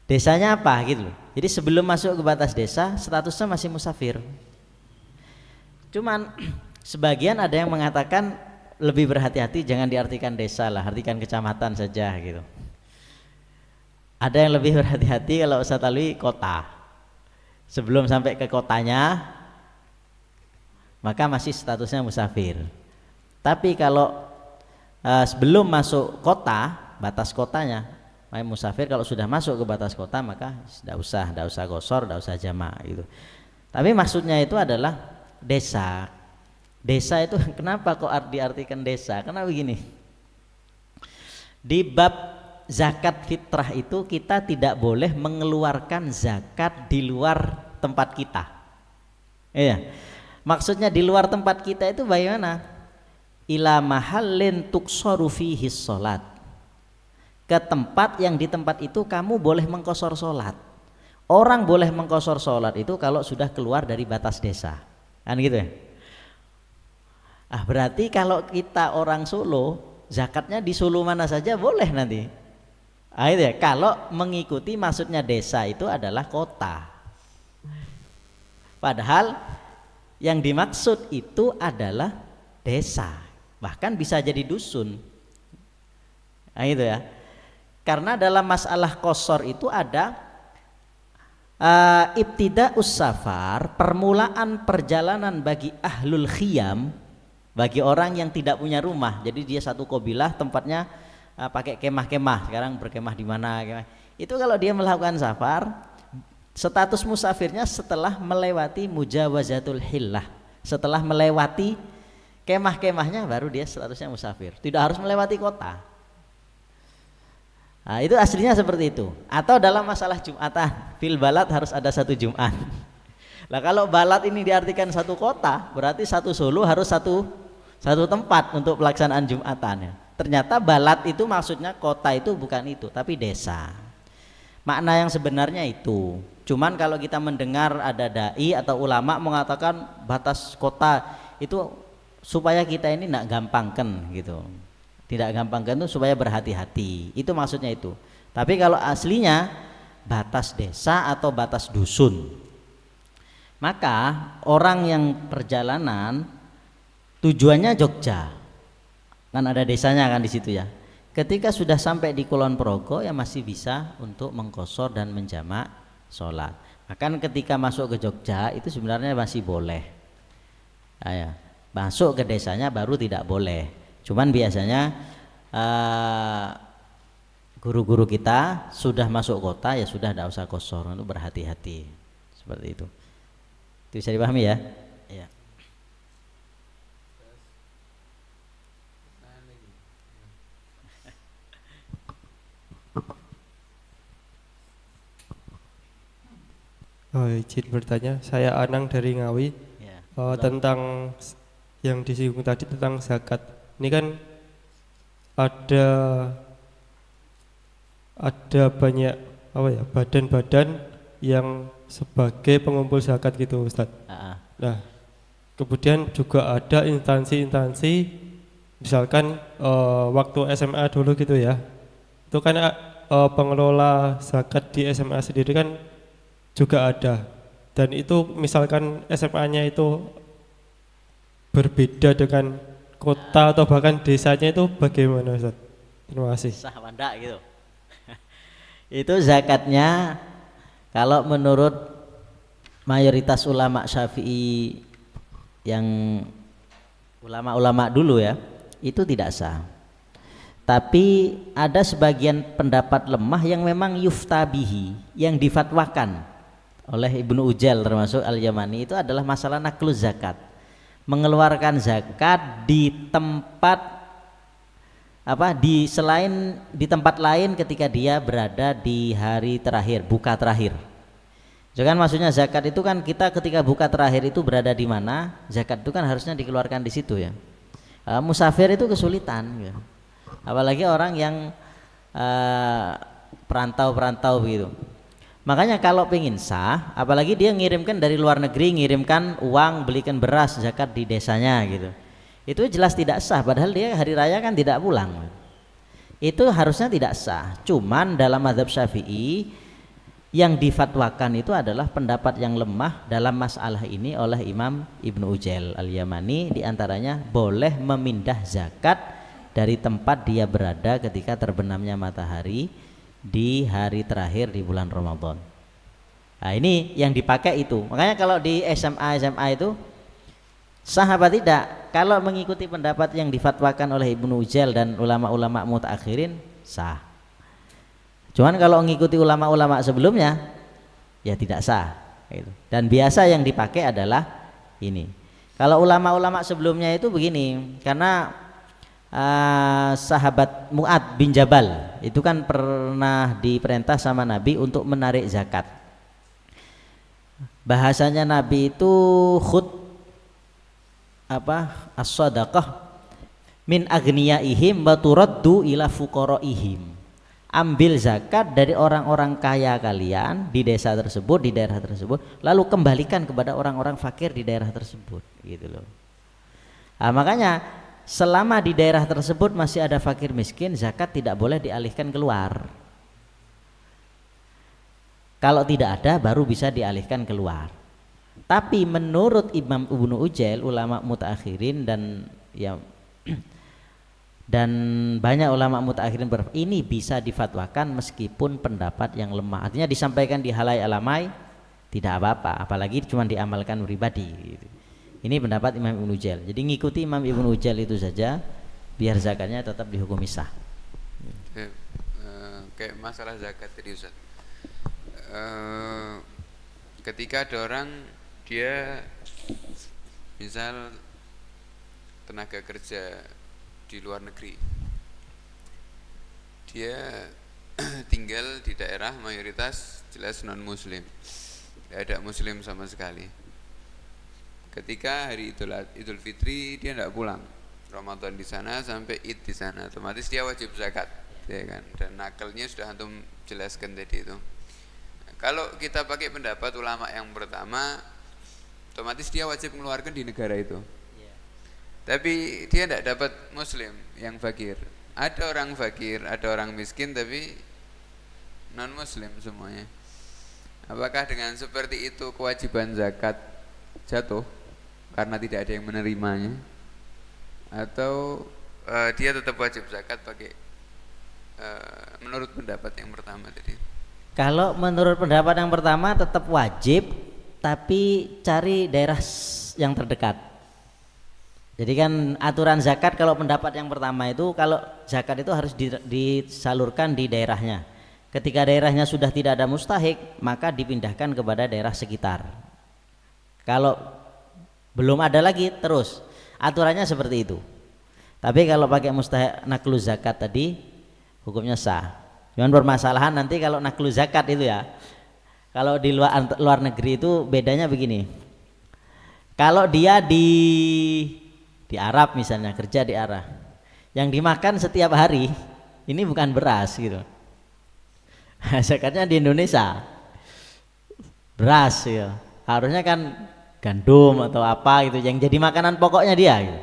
Desanya apa gitu loh. Jadi sebelum masuk ke batas desa statusnya masih musafir. Cuman sebagian ada yang mengatakan lebih berhati-hati, jangan diartikan desa lah, artikan kecamatan saja gitu. Ada yang lebih berhati-hati kalau Ustaz Alwi kota. Sebelum sampai ke kotanya maka masih statusnya musafir. Tapi kalau sebelum masuk kota, batas kotanya, musafir kalau sudah masuk ke batas kota maka tidak usah qashar, tidak usah jamak gitu. Tapi maksudnya itu adalah desa. Desa itu kenapa kok diartikan desa? Karena begini, di bab zakat fitrah itu kita tidak boleh mengeluarkan zakat di luar tempat kita. Iya. Maksudnya di luar tempat kita itu bagaimana? Ila mahallin tuqsaru fihi sholat, ke tempat yang di tempat itu kamu boleh mengqashar sholat. Orang boleh mengqashar sholat itu kalau sudah keluar dari batas desa, kan gitu ya. Berarti kalau kita orang Solo, zakatnya di Solo mana saja boleh nanti. Itu ya, kalau mengikuti maksudnya desa itu adalah kota. Padahal yang dimaksud itu adalah desa. Bahkan bisa jadi dusun. Itu ya. Karena dalam masalah qashar itu ada ibtida'us safar, permulaan perjalanan bagi ahlul khiyam, bagi orang yang tidak punya rumah. Jadi dia satu qabilah tempatnya pakai kemah-kemah. Sekarang berkemah di mana? Itu kalau dia melakukan safar, status musafirnya setelah melewati mujawazatul hillah, setelah melewati kemah-kemahnya baru dia statusnya musafir, tidak harus melewati kota. Itu aslinya seperti itu. Atau dalam masalah Jumatan, fil balad harus ada 1 Jumat. Lah kalau balad ini diartikan satu kota, berarti satu Solo harus satu tempat untuk pelaksanaan Jumatan ya. Ternyata balad itu maksudnya kota itu bukan itu, tapi desa. Makna yang sebenarnya itu. Cuman kalau kita mendengar ada dai atau ulama mengatakan batas kota itu supaya kita ini tidak gampangkan gitu. Tidak gampangkan itu supaya berhati-hati. Itu maksudnya itu. Tapi kalau aslinya batas desa atau batas dusun. Maka orang yang perjalanan tujuannya Jogja, kan ada desanya kan di situ ya. Ketika sudah sampai di Kulon Progo ya masih bisa untuk mengqashar dan menjamak sholat. Bahkan ketika masuk ke Jogja itu sebenarnya masih boleh. Nah, ya. Masuk ke desanya baru tidak boleh. Cuman biasanya guru-guru kita sudah masuk kota ya sudah tidak usah qashar, untuk berhati-hati seperti itu. Itu bisa dipahami ya? Ya. Oh, izin bertanya, saya Anang dari Ngawi Ya. Tentang yang disinggung tadi tentang zakat. Ini kan ada banyak badan-badan yang sebagai pengumpul zakat gitu, Ustadz. Nah, kemudian juga ada instansi-instansi, misalkan waktu SMA dulu gitu ya, itu kan pengelola zakat di SMA sendiri kan juga ada, dan itu misalkan SMA-nya itu berbeda dengan kota atau bahkan desanya, itu bagaimana, Ustaz? Terima kasih. Sah wanda gitu. Itu zakatnya kalau menurut mayoritas ulama Syafi'i yang ulama-ulama dulu ya, itu tidak sah. Tapi ada sebagian pendapat lemah yang memang yuftabihi, yang difatwakan oleh Ibnu Ujal termasuk Al-Yamani, itu adalah masalah nakluz zakat, mengeluarkan zakat di tempat selain di tempat lain ketika dia berada di hari terakhir, buka terakhir. Jangan maksudnya zakat itu kan kita ketika buka terakhir itu berada di mana, zakat itu kan harusnya dikeluarkan di situ ya. Musafir itu kesulitan ya. Apalagi orang yang perantau-perantau begitu. Makanya kalau pengen sah, apalagi dia ngirimkan dari luar negeri, ngirimkan uang, belikan beras zakat di desanya gitu, itu jelas tidak sah, padahal dia hari raya kan tidak pulang. Itu harusnya tidak sah. Cuman dalam mazhab Syafi'i yang difatwakan itu adalah pendapat yang lemah dalam masalah ini oleh Imam Ibnu Ujail Al-Yamani, diantaranya boleh memindah zakat dari tempat dia berada ketika terbenamnya matahari di hari terakhir di bulan Ramadan. Nah, ini yang dipakai itu. Makanya kalau di SMA itu sah apa tidak? Kalau mengikuti pendapat yang difatwakan oleh Ibnu Ujail dan ulama-ulama mutaakhirin, sah. Cuman kalau mengikuti ulama-ulama sebelumnya ya tidak sah gitu. Dan biasa yang dipakai adalah ini. Kalau ulama-ulama sebelumnya itu begini, karena sahabat Mu'ad bin Jabal itu kan pernah diperintah sama Nabi untuk menarik zakat. Bahasanya Nabi itu as-sadaqah min agniyaihim wa turaddu ila fuqaraihim. Ambil zakat dari orang-orang kaya kalian di desa tersebut, di daerah tersebut, lalu kembalikan kepada orang-orang fakir di daerah tersebut gitu loh. Nah, makanya selama di daerah tersebut masih ada fakir miskin, zakat tidak boleh dialihkan keluar. Kalau tidak ada baru bisa dialihkan keluar. Tapi menurut Imam Ibnu Ujail, ulama mutaakhirin dan banyak ulama mutaakhirin ini bisa difatwakan meskipun pendapat yang lemah. Artinya disampaikan di halai alamai tidak apa-apa, apalagi cuma diamalkan pribadi gitu. Ini pendapat Imam Ibnu Ujail. Jadi ngikuti Imam Ibnu Ujail itu saja, biar zakatnya tetap dihukumi sah. Kayak masalah zakat tadi Ustaz. Ketika ada orang dia misal tenaga kerja di luar negeri, dia tinggal di daerah mayoritas jelas non muslim, tidak ada muslim sama sekali. ketika hari Idul Fitri dia tidak pulang, Ramadan di sana sampai Id di sana, otomatis dia wajib zakat, ya kan? Dan nakalnya sudah antum jelaskan tadi itu. Kalau kita pakai pendapat ulama yang pertama, otomatis dia wajib mengeluarkan di negara itu. Tapi dia tidak dapat muslim yang fakir. Ada orang fakir, ada orang miskin, tapi non muslim semuanya. Apakah dengan seperti itu kewajiban zakat jatuh karena tidak ada yang menerimanya, atau dia tetap wajib zakat pakai menurut pendapat yang pertama tadi? Kalau menurut pendapat yang pertama tetap wajib, tapi cari daerah yang terdekat. Jadi kan aturan zakat kalau pendapat yang pertama itu, kalau zakat itu harus disalurkan di daerahnya. Ketika daerahnya sudah tidak ada mustahik, maka dipindahkan kepada daerah sekitar. Kalau belum ada lagi, terus aturannya seperti itu. Tapi kalau pakai mustahik naklu zakat tadi, hukumnya sah. Cuman permasalahan nanti kalau naklu zakat itu ya, kalau di luar negeri itu bedanya begini. Kalau dia di Arab misalnya, kerja di Arab, yang dimakan setiap hari ini bukan beras gitu. Zakatnya di Indonesia beras ya, harusnya kan gandum atau apa gitu yang jadi makanan pokoknya dia gitu.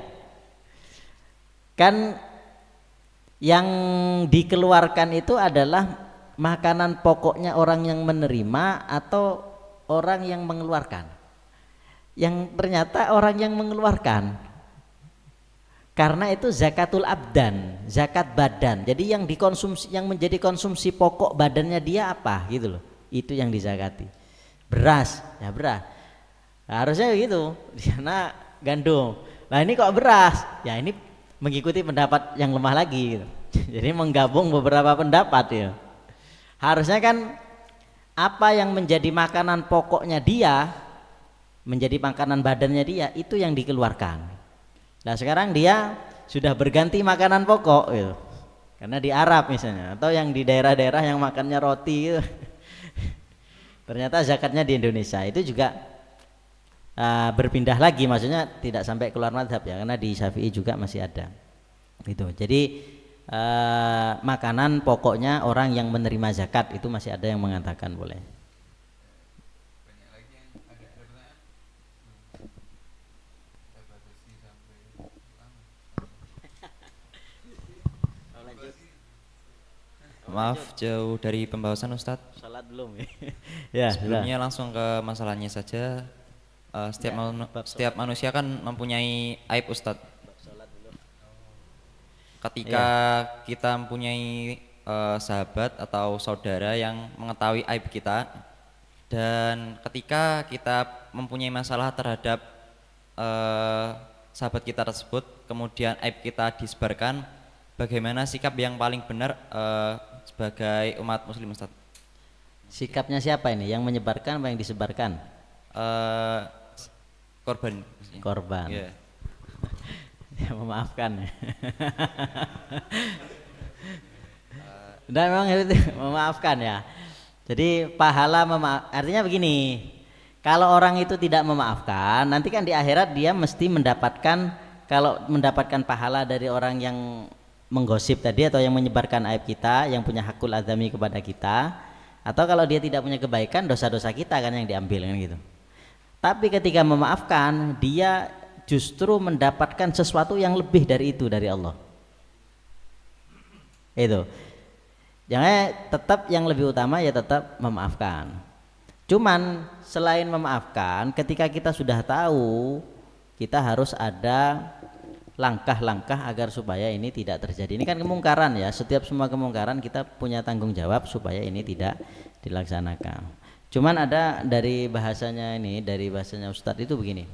Kan yang dikeluarkan itu adalah makanan pokoknya orang yang menerima atau orang yang mengeluarkan. Yang ternyata orang yang mengeluarkan, karena itu zakatul abdan, zakat badan. Jadi yang dikonsumsi, yang menjadi konsumsi pokok badannya dia apa gitu loh, itu yang dizakati. Beras ya beras, harusnya begitu, karena gandum. Nah ini kok beras, ya ini mengikuti pendapat yang lemah lagi gitu. Jadi menggabung beberapa pendapat ya. Harusnya kan apa yang menjadi makanan pokoknya dia, menjadi makanan badannya dia, itu yang dikeluarkan. Nah sekarang dia sudah berganti makanan pokok gitu. Karena di Arab misalnya, atau yang di daerah-daerah yang makannya roti gitu. Ternyata zakatnya di Indonesia itu juga berpindah lagi, maksudnya tidak sampai keluar mazhab ya, karena di Syafi'i juga masih ada gitu. Jadi makanan pokoknya orang yang menerima zakat itu masih ada yang mengatakan boleh. Maaf jauh dari pembahasan Ustadz. Salat belum ya? Sebelumnya langsung ke masalahnya saja. Setiap manusia kan mempunyai aib Ustadz. Ketika kita mempunyai sahabat atau saudara yang mengetahui aib kita, dan ketika kita mempunyai masalah terhadap sahabat kita tersebut, kemudian aib kita disebarkan, bagaimana sikap yang paling benar sebagai umat muslim Ustaz? Sikapnya siapa ini? Yang menyebarkan apa yang disebarkan? Korban. Korban. Yeah. Ya, memaafkan. Dan memang itu memaafkan ya. Jadi pahala artinya begini. Kalau orang itu tidak memaafkan, nanti kan di akhirat dia mesti mendapatkan, kalau mendapatkan pahala dari orang yang menggosip tadi atau yang menyebarkan aib kita, yang punya hakul azami kepada kita, atau kalau dia tidak punya kebaikan, dosa-dosa kita kan yang diambil kan gitu. Tapi ketika memaafkan, dia justru mendapatkan sesuatu yang lebih dari itu dari Allah. Itu. Jangan tetap yang lebih utama ya tetap memaafkan. Cuman selain memaafkan, ketika kita sudah tahu, kita harus ada langkah-langkah agar supaya ini tidak terjadi. Ini kan kemungkaran ya, setiap semua kemungkaran kita punya tanggung jawab supaya ini tidak dilaksanakan. Cuman ada dari bahasanya ini, dari bahasanya Ustadz itu begini.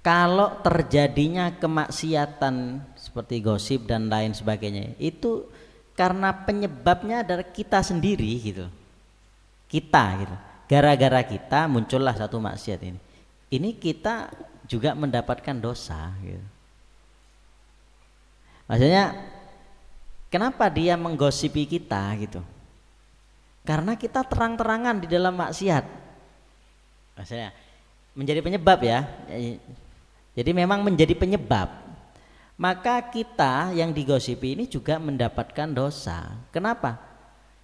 Kalau terjadinya kemaksiatan seperti gosip dan lain sebagainya, itu karena penyebabnya adalah kita sendiri gitu. Kita gitu. Gara-gara kita muncullah satu maksiat ini. Ini kita juga mendapatkan dosa gitu. Maksudnya kenapa dia menggosipi kita gitu? Karena kita terang-terangan di dalam maksiat. Maksudnya menjadi penyebab ya. Jadi memang menjadi penyebab. Maka kita yang digosipi ini juga mendapatkan dosa. Kenapa?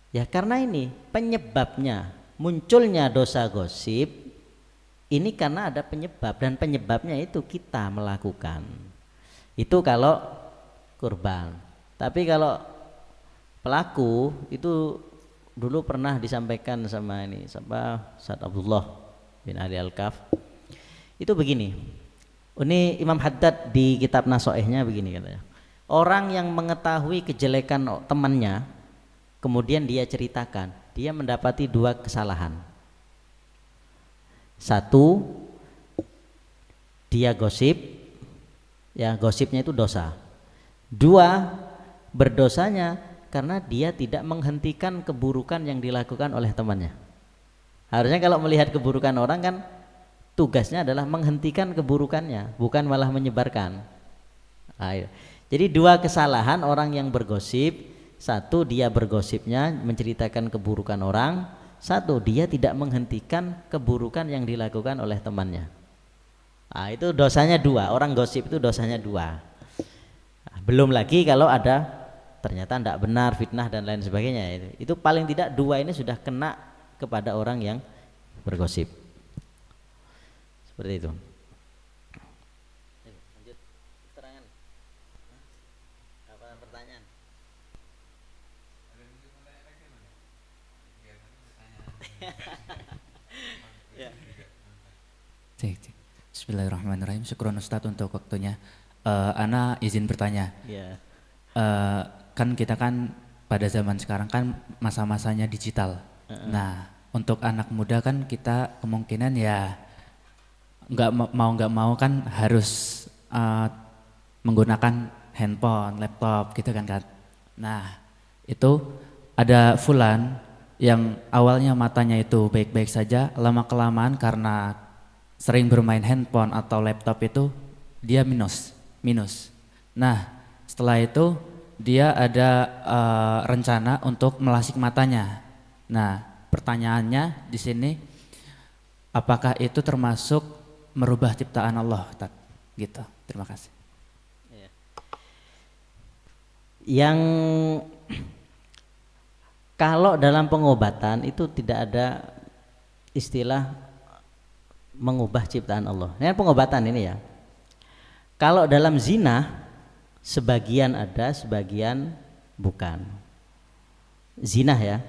Ya karena ini penyebabnya munculnya dosa gosip ini karena ada penyebab, dan penyebabnya itu kita melakukan. Itu kalau kurban. Tapi kalau pelaku itu dulu pernah disampaikan sama Ustaz Abdullah bin Ali Al-Kaf. Itu begini. Ini Imam Haddad di kitab Nasoehnya begini katanya. Orang yang mengetahui kejelekan temannya, kemudian dia ceritakan, dia mendapati 2 kesalahan. 1, dia gosip, ya gosipnya itu dosa. 2, berdosanya karena dia tidak menghentikan keburukan yang dilakukan oleh temannya. Harusnya kalau melihat keburukan orang kan tugasnya adalah menghentikan keburukannya, bukan malah menyebarkan. Jadi 2 kesalahan orang yang bergosip. 1, dia bergosipnya menceritakan keburukan orang. 1, dia tidak menghentikan keburukan yang dilakukan oleh temannya. Itu dosanya 2. Orang gosip itu dosanya 2. Belum lagi kalau ada ternyata tidak benar, fitnah dan lain sebagainya. Itu paling tidak 2 ini sudah kena kepada orang yang bergosip. Seperti itu. Lanjut keterangan. Apa pertanyaan? Ya. Bismillahirrahmanirrahim. Syukron Ustadz untuk waktunya. Ana izin bertanya. Ya. Kan kita kan pada zaman sekarang kan masa-masanya digital. Nah, untuk anak muda kan kita kemungkinan ya nggak mau kan harus menggunakan handphone, laptop gitu kan. Nah, itu ada fulan yang awalnya matanya itu baik-baik saja, lama-kelamaan karena sering bermain handphone atau laptop itu dia minus. Nah, setelah itu dia ada rencana untuk melasik matanya. Nah, pertanyaannya di sini, apakah itu termasuk merubah ciptaan Allah, Ustaz? Gitu. Terima kasih. Yang kalau dalam pengobatan itu tidak ada istilah mengubah ciptaan Allah. Ini pengobatan ini ya. Kalau dalam zina sebagian ada, sebagian bukan. Zina ya.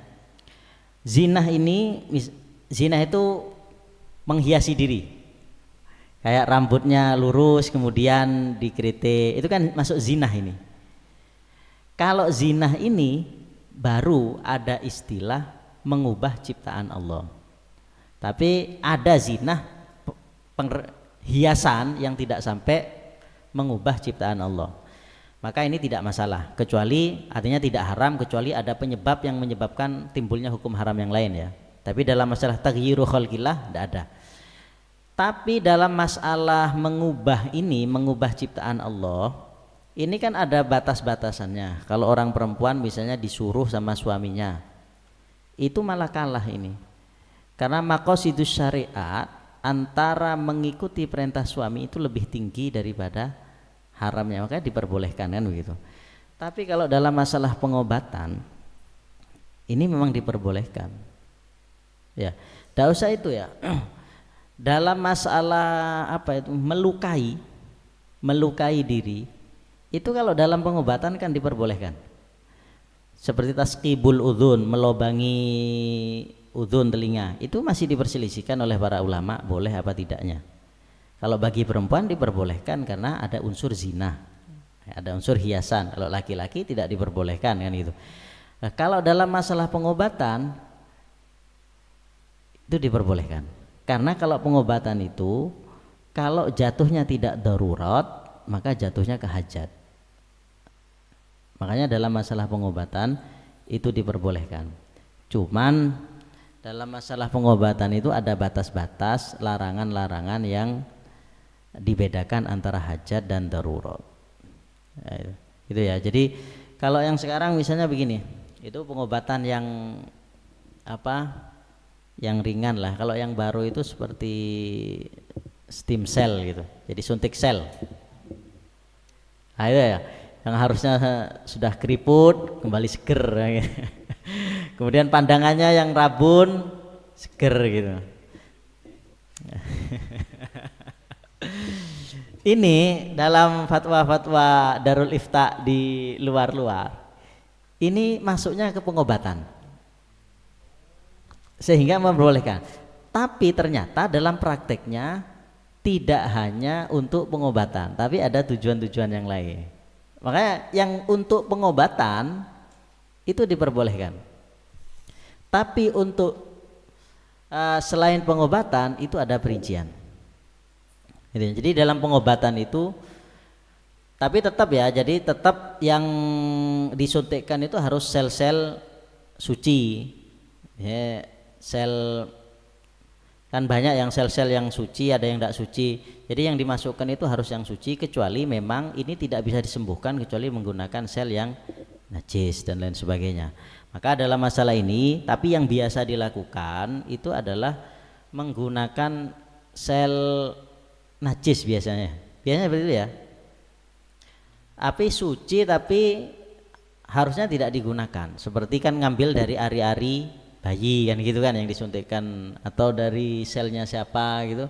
Zina itu menghiasi diri. Kayak rambutnya lurus kemudian dikeriting, itu kan masuk zina ini. Kalau zina ini baru ada istilah mengubah ciptaan Allah. Tapi ada zina hiasan yang tidak sampai mengubah ciptaan Allah. Maka ini tidak masalah, kecuali artinya tidak haram kecuali ada penyebab yang menyebabkan timbulnya hukum haram yang lain ya. Tapi dalam masalah taghyiru khalqillah tidak ada. Tapi dalam masalah mengubah ciptaan Allah, ini kan ada batas-batasannya. Kalau orang perempuan misalnya disuruh sama suaminya, itu malah kalah ini. Karena maqasidus syariat antara mengikuti perintah suami itu lebih tinggi daripada haramnya, makanya diperbolehkan kan begitu. Tapi kalau dalam masalah pengobatan, ini memang diperbolehkan. Ya, tidak usah itu ya. Dalam masalah melukai diri, itu kalau dalam pengobatan kan diperbolehkan. Seperti tasqibul udhun, melobangi udhun telinga, itu masih diperselisihkan oleh para ulama boleh apa tidaknya. Kalau bagi perempuan diperbolehkan karena ada unsur zina, ada unsur hiasan. Kalau laki-laki tidak diperbolehkan kan itu. Nah, kalau dalam masalah pengobatan itu diperbolehkan. Karena kalau pengobatan itu kalau jatuhnya tidak darurat, maka jatuhnya ke hajat. Makanya dalam masalah pengobatan itu diperbolehkan. Cuman dalam masalah pengobatan itu ada batas-batas, larangan-larangan yang dibedakan antara hajat dan darurat. Ya, itu ya. Jadi kalau yang sekarang misalnya begini, itu pengobatan yang yang ringan lah. Kalau yang baru itu seperti stem cell gitu. Jadi suntik sel. Nah, itu ya, yang harusnya sudah keriput kembali seger. Kemudian pandangannya yang rabun seger gitu. Ini dalam fatwa-fatwa Darul Ifta di luar-luar, ini masuknya ke pengobatan, sehingga memperbolehkan. Tapi ternyata dalam prakteknya tidak hanya untuk pengobatan, tapi ada tujuan-tujuan yang lain. Makanya yang untuk pengobatan itu diperbolehkan. Tapi untuk selain pengobatan itu ada perincian. Jadi dalam pengobatan itu, tapi tetap ya, jadi tetap yang disuntikkan itu harus sel-sel suci. Ya, sel kan banyak yang sel-sel yang suci, ada yang tidak suci. Jadi yang dimasukkan itu harus yang suci, kecuali memang ini tidak bisa disembuhkan kecuali menggunakan sel yang najis dan lain sebagainya. Maka dalam masalah ini, tapi yang biasa dilakukan itu adalah menggunakan sel najis biasanya seperti itu ya. Api suci tapi harusnya tidak digunakan. Seperti kan ngambil dari ari-ari bayi kan gitu kan yang disuntikkan, atau dari selnya siapa gitu.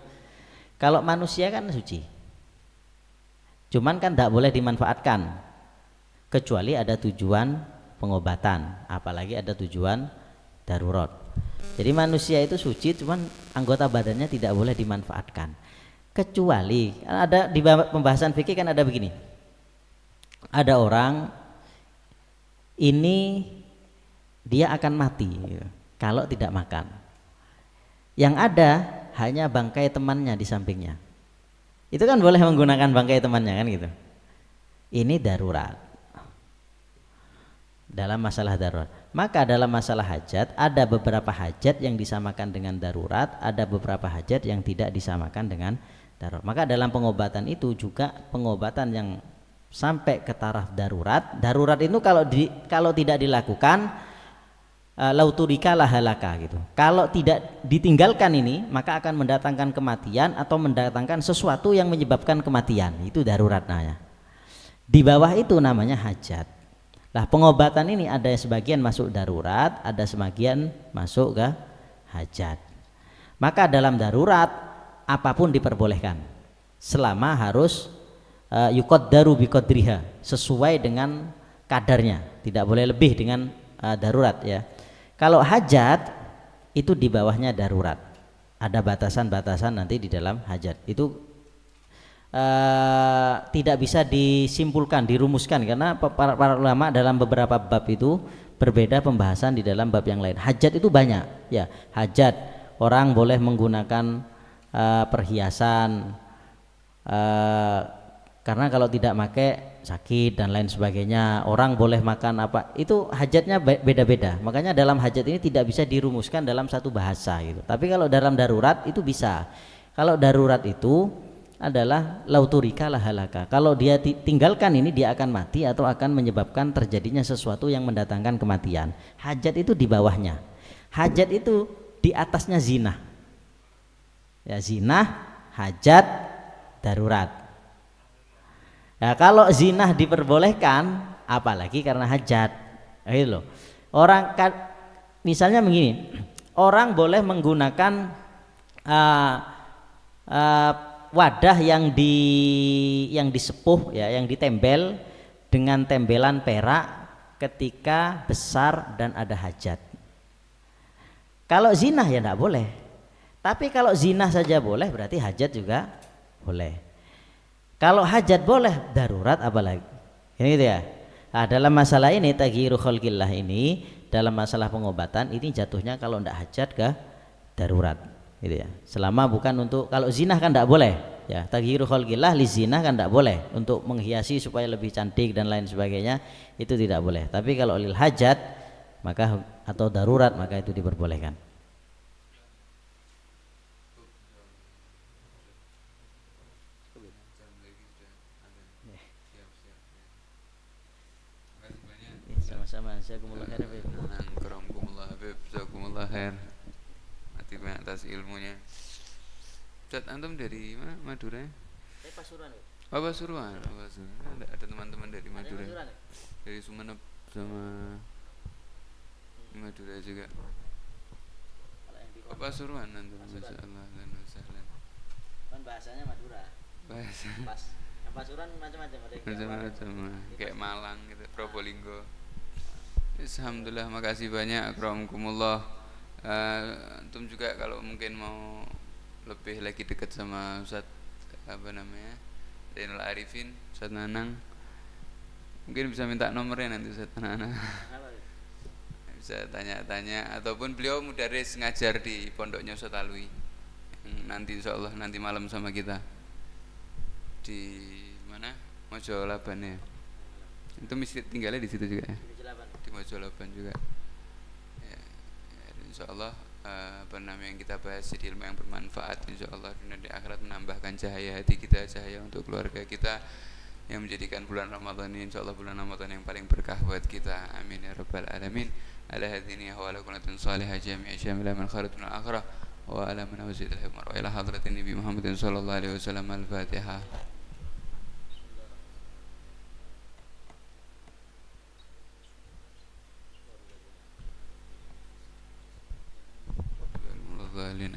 Kalau manusia kan suci, cuman kan tidak boleh dimanfaatkan kecuali ada tujuan pengobatan, apalagi ada tujuan darurat. Jadi manusia itu suci, cuman anggota badannya tidak boleh dimanfaatkan, kecuali ada di pembahasan fikih kan ada begini, ada orang ini dia akan mati kalau tidak makan, yang ada hanya bangkai temannya di sampingnya, itu kan boleh menggunakan bangkai temannya kan gitu. Ini darurat, dalam masalah darurat. Maka dalam masalah hajat ada beberapa hajat yang disamakan dengan darurat, ada beberapa hajat yang tidak disamakan dengan darurat. Maka dalam pengobatan itu juga pengobatan yang sampai ke taraf darurat. Darurat itu kalau tidak dilakukan lauturika lahalaka gitu. Kalau tidak ditinggalkan ini maka akan mendatangkan kematian atau mendatangkan sesuatu yang menyebabkan kematian. Itu darurat namanya. Di bawah itu namanya hajat. Nah, pengobatan ini ada sebagian masuk darurat, ada sebagian masuk ke hajat. Maka dalam darurat apapun diperbolehkan selama harus yuqaddaru biqadriha, sesuai dengan kadarnya, tidak boleh lebih dengan darurat ya. Kalau hajat itu di bawahnya darurat, ada batasan-batasan nanti di dalam hajat itu tidak bisa disimpulkan, dirumuskan, karena para ulama dalam beberapa bab itu berbeda pembahasan di dalam bab yang lain. Hajat itu banyak ya, hajat orang boleh menggunakan perhiasan karena kalau tidak pakai sakit dan lain sebagainya. Orang boleh makan apa, itu hajatnya beda-beda. Makanya dalam hajat ini tidak bisa dirumuskan dalam satu bahasa gitu. Tapi kalau dalam darurat itu bisa. Kalau darurat itu adalah lauturika lahalaka. Kalau dia tinggalkan ini dia akan mati atau akan menyebabkan terjadinya sesuatu yang mendatangkan kematian. Hajat itu di bawahnya. Hajat itu di atasnya zina. Ya, zina, hajat, darurat. Nah, kalau zina diperbolehkan, apalagi karena hajat, gitu loh. Orang misalnya begini, orang boleh menggunakan wadah yang disepuh ya, yang ditembel dengan tembelan perak ketika besar dan ada hajat. Kalau zina ya tidak boleh. Tapi kalau zina saja boleh, berarti hajat juga boleh. Kalau hajat boleh, darurat apalagi. Ini gitu ya. Nah, dalam masalah ini taghyiru khalqillah ini, dalam masalah pengobatan ini jatuhnya kalau tidak hajat ke darurat, gitu ya. Selama bukan untuk, kalau zina kan tidak boleh, ya. Taghyiru khalqillah li zina kan tidak boleh, untuk menghiasi supaya lebih cantik dan lain sebagainya, itu tidak boleh. Tapi kalau lil hajat maka atau darurat maka itu diperbolehkan. Sama-sama, jazakumullah khair. Jazakumullah khair. Mati banyak atas ilmunya. Ustaz antum dari mana? Madura ya? Saya Pasuruan. Oh Pasuruan. Ada teman-teman dari Madura. Dari Sumeneb sama Madura juga. Pasuruan antum, Masya Allah. Kan bahasanya Madura. Bahasa. Pasuruan macam-macam ada. Macam-macam. Kayak Malang gitu, Probolinggo. Alhamdulillah, makasih banyak. Akramukumullah. Antum juga kalau mungkin mau lebih lagi dekat sama Ustaz Zainal Arifin, Ustaz Nanang, mungkin bisa minta nomornya nanti Ustaz Nanang. Bisa tanya-tanya, ataupun beliau mudaris ngajar di pondoknya Ustaz Alwi. Nanti insyaallah nanti malam sama kita di mana? Mojolaban ya. Itu mesti tinggalnya di situ juga ya. Di Mojolaban juga. Ya, insyaallah yang kita bahas jadi ilmu yang bermanfaat insyaallah dunia di akhirat, menambahkan cahaya hati kita, cahaya untuk keluarga kita, yang menjadikan bulan Ramadan ini insyaallah bulan Ramadan yang paling berkah buat kita. Amin ya rabbal alamin. Ala hadhihi wa ala kunatin salihah jami'a syamila min khairatun al-akhirah wa ala man wazidil himar wa ila hadratin Nabi Muhammadin sallallahu alaihi wasallam. Al-Fatihah.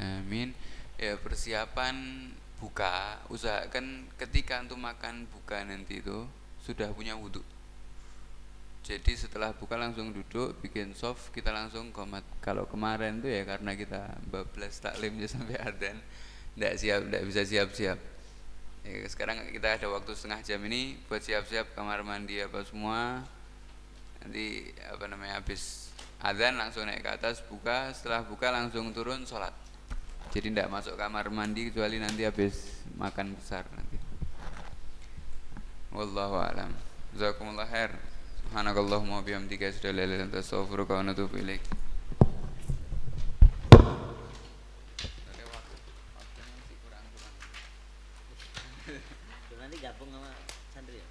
Amin. Ya, persiapan buka, usahakan ketika antum makan buka nanti itu sudah punya wudhu. Jadi setelah buka langsung duduk, bikin soft, kita langsung qomat. Kalau kemarin tuh ya karena kita bablas taklimnya sampai adzan, tidak bisa siap-siap. Ya, sekarang kita ada waktu setengah jam ini buat siap-siap kamar mandi apa semua. Nanti habis adzan langsung naik ke atas buka, setelah buka langsung turun sholat. Jadi tidak masuk kamar mandi kecuali nanti habis makan besar nanti. Wallahu a'lam. Jazakumullah khair. Subhanakallahumma wa bihamdika asyhadu an la ilaha illa anta astaghfiruka wa atubu ilaik. Nanti gabung sama santri ya.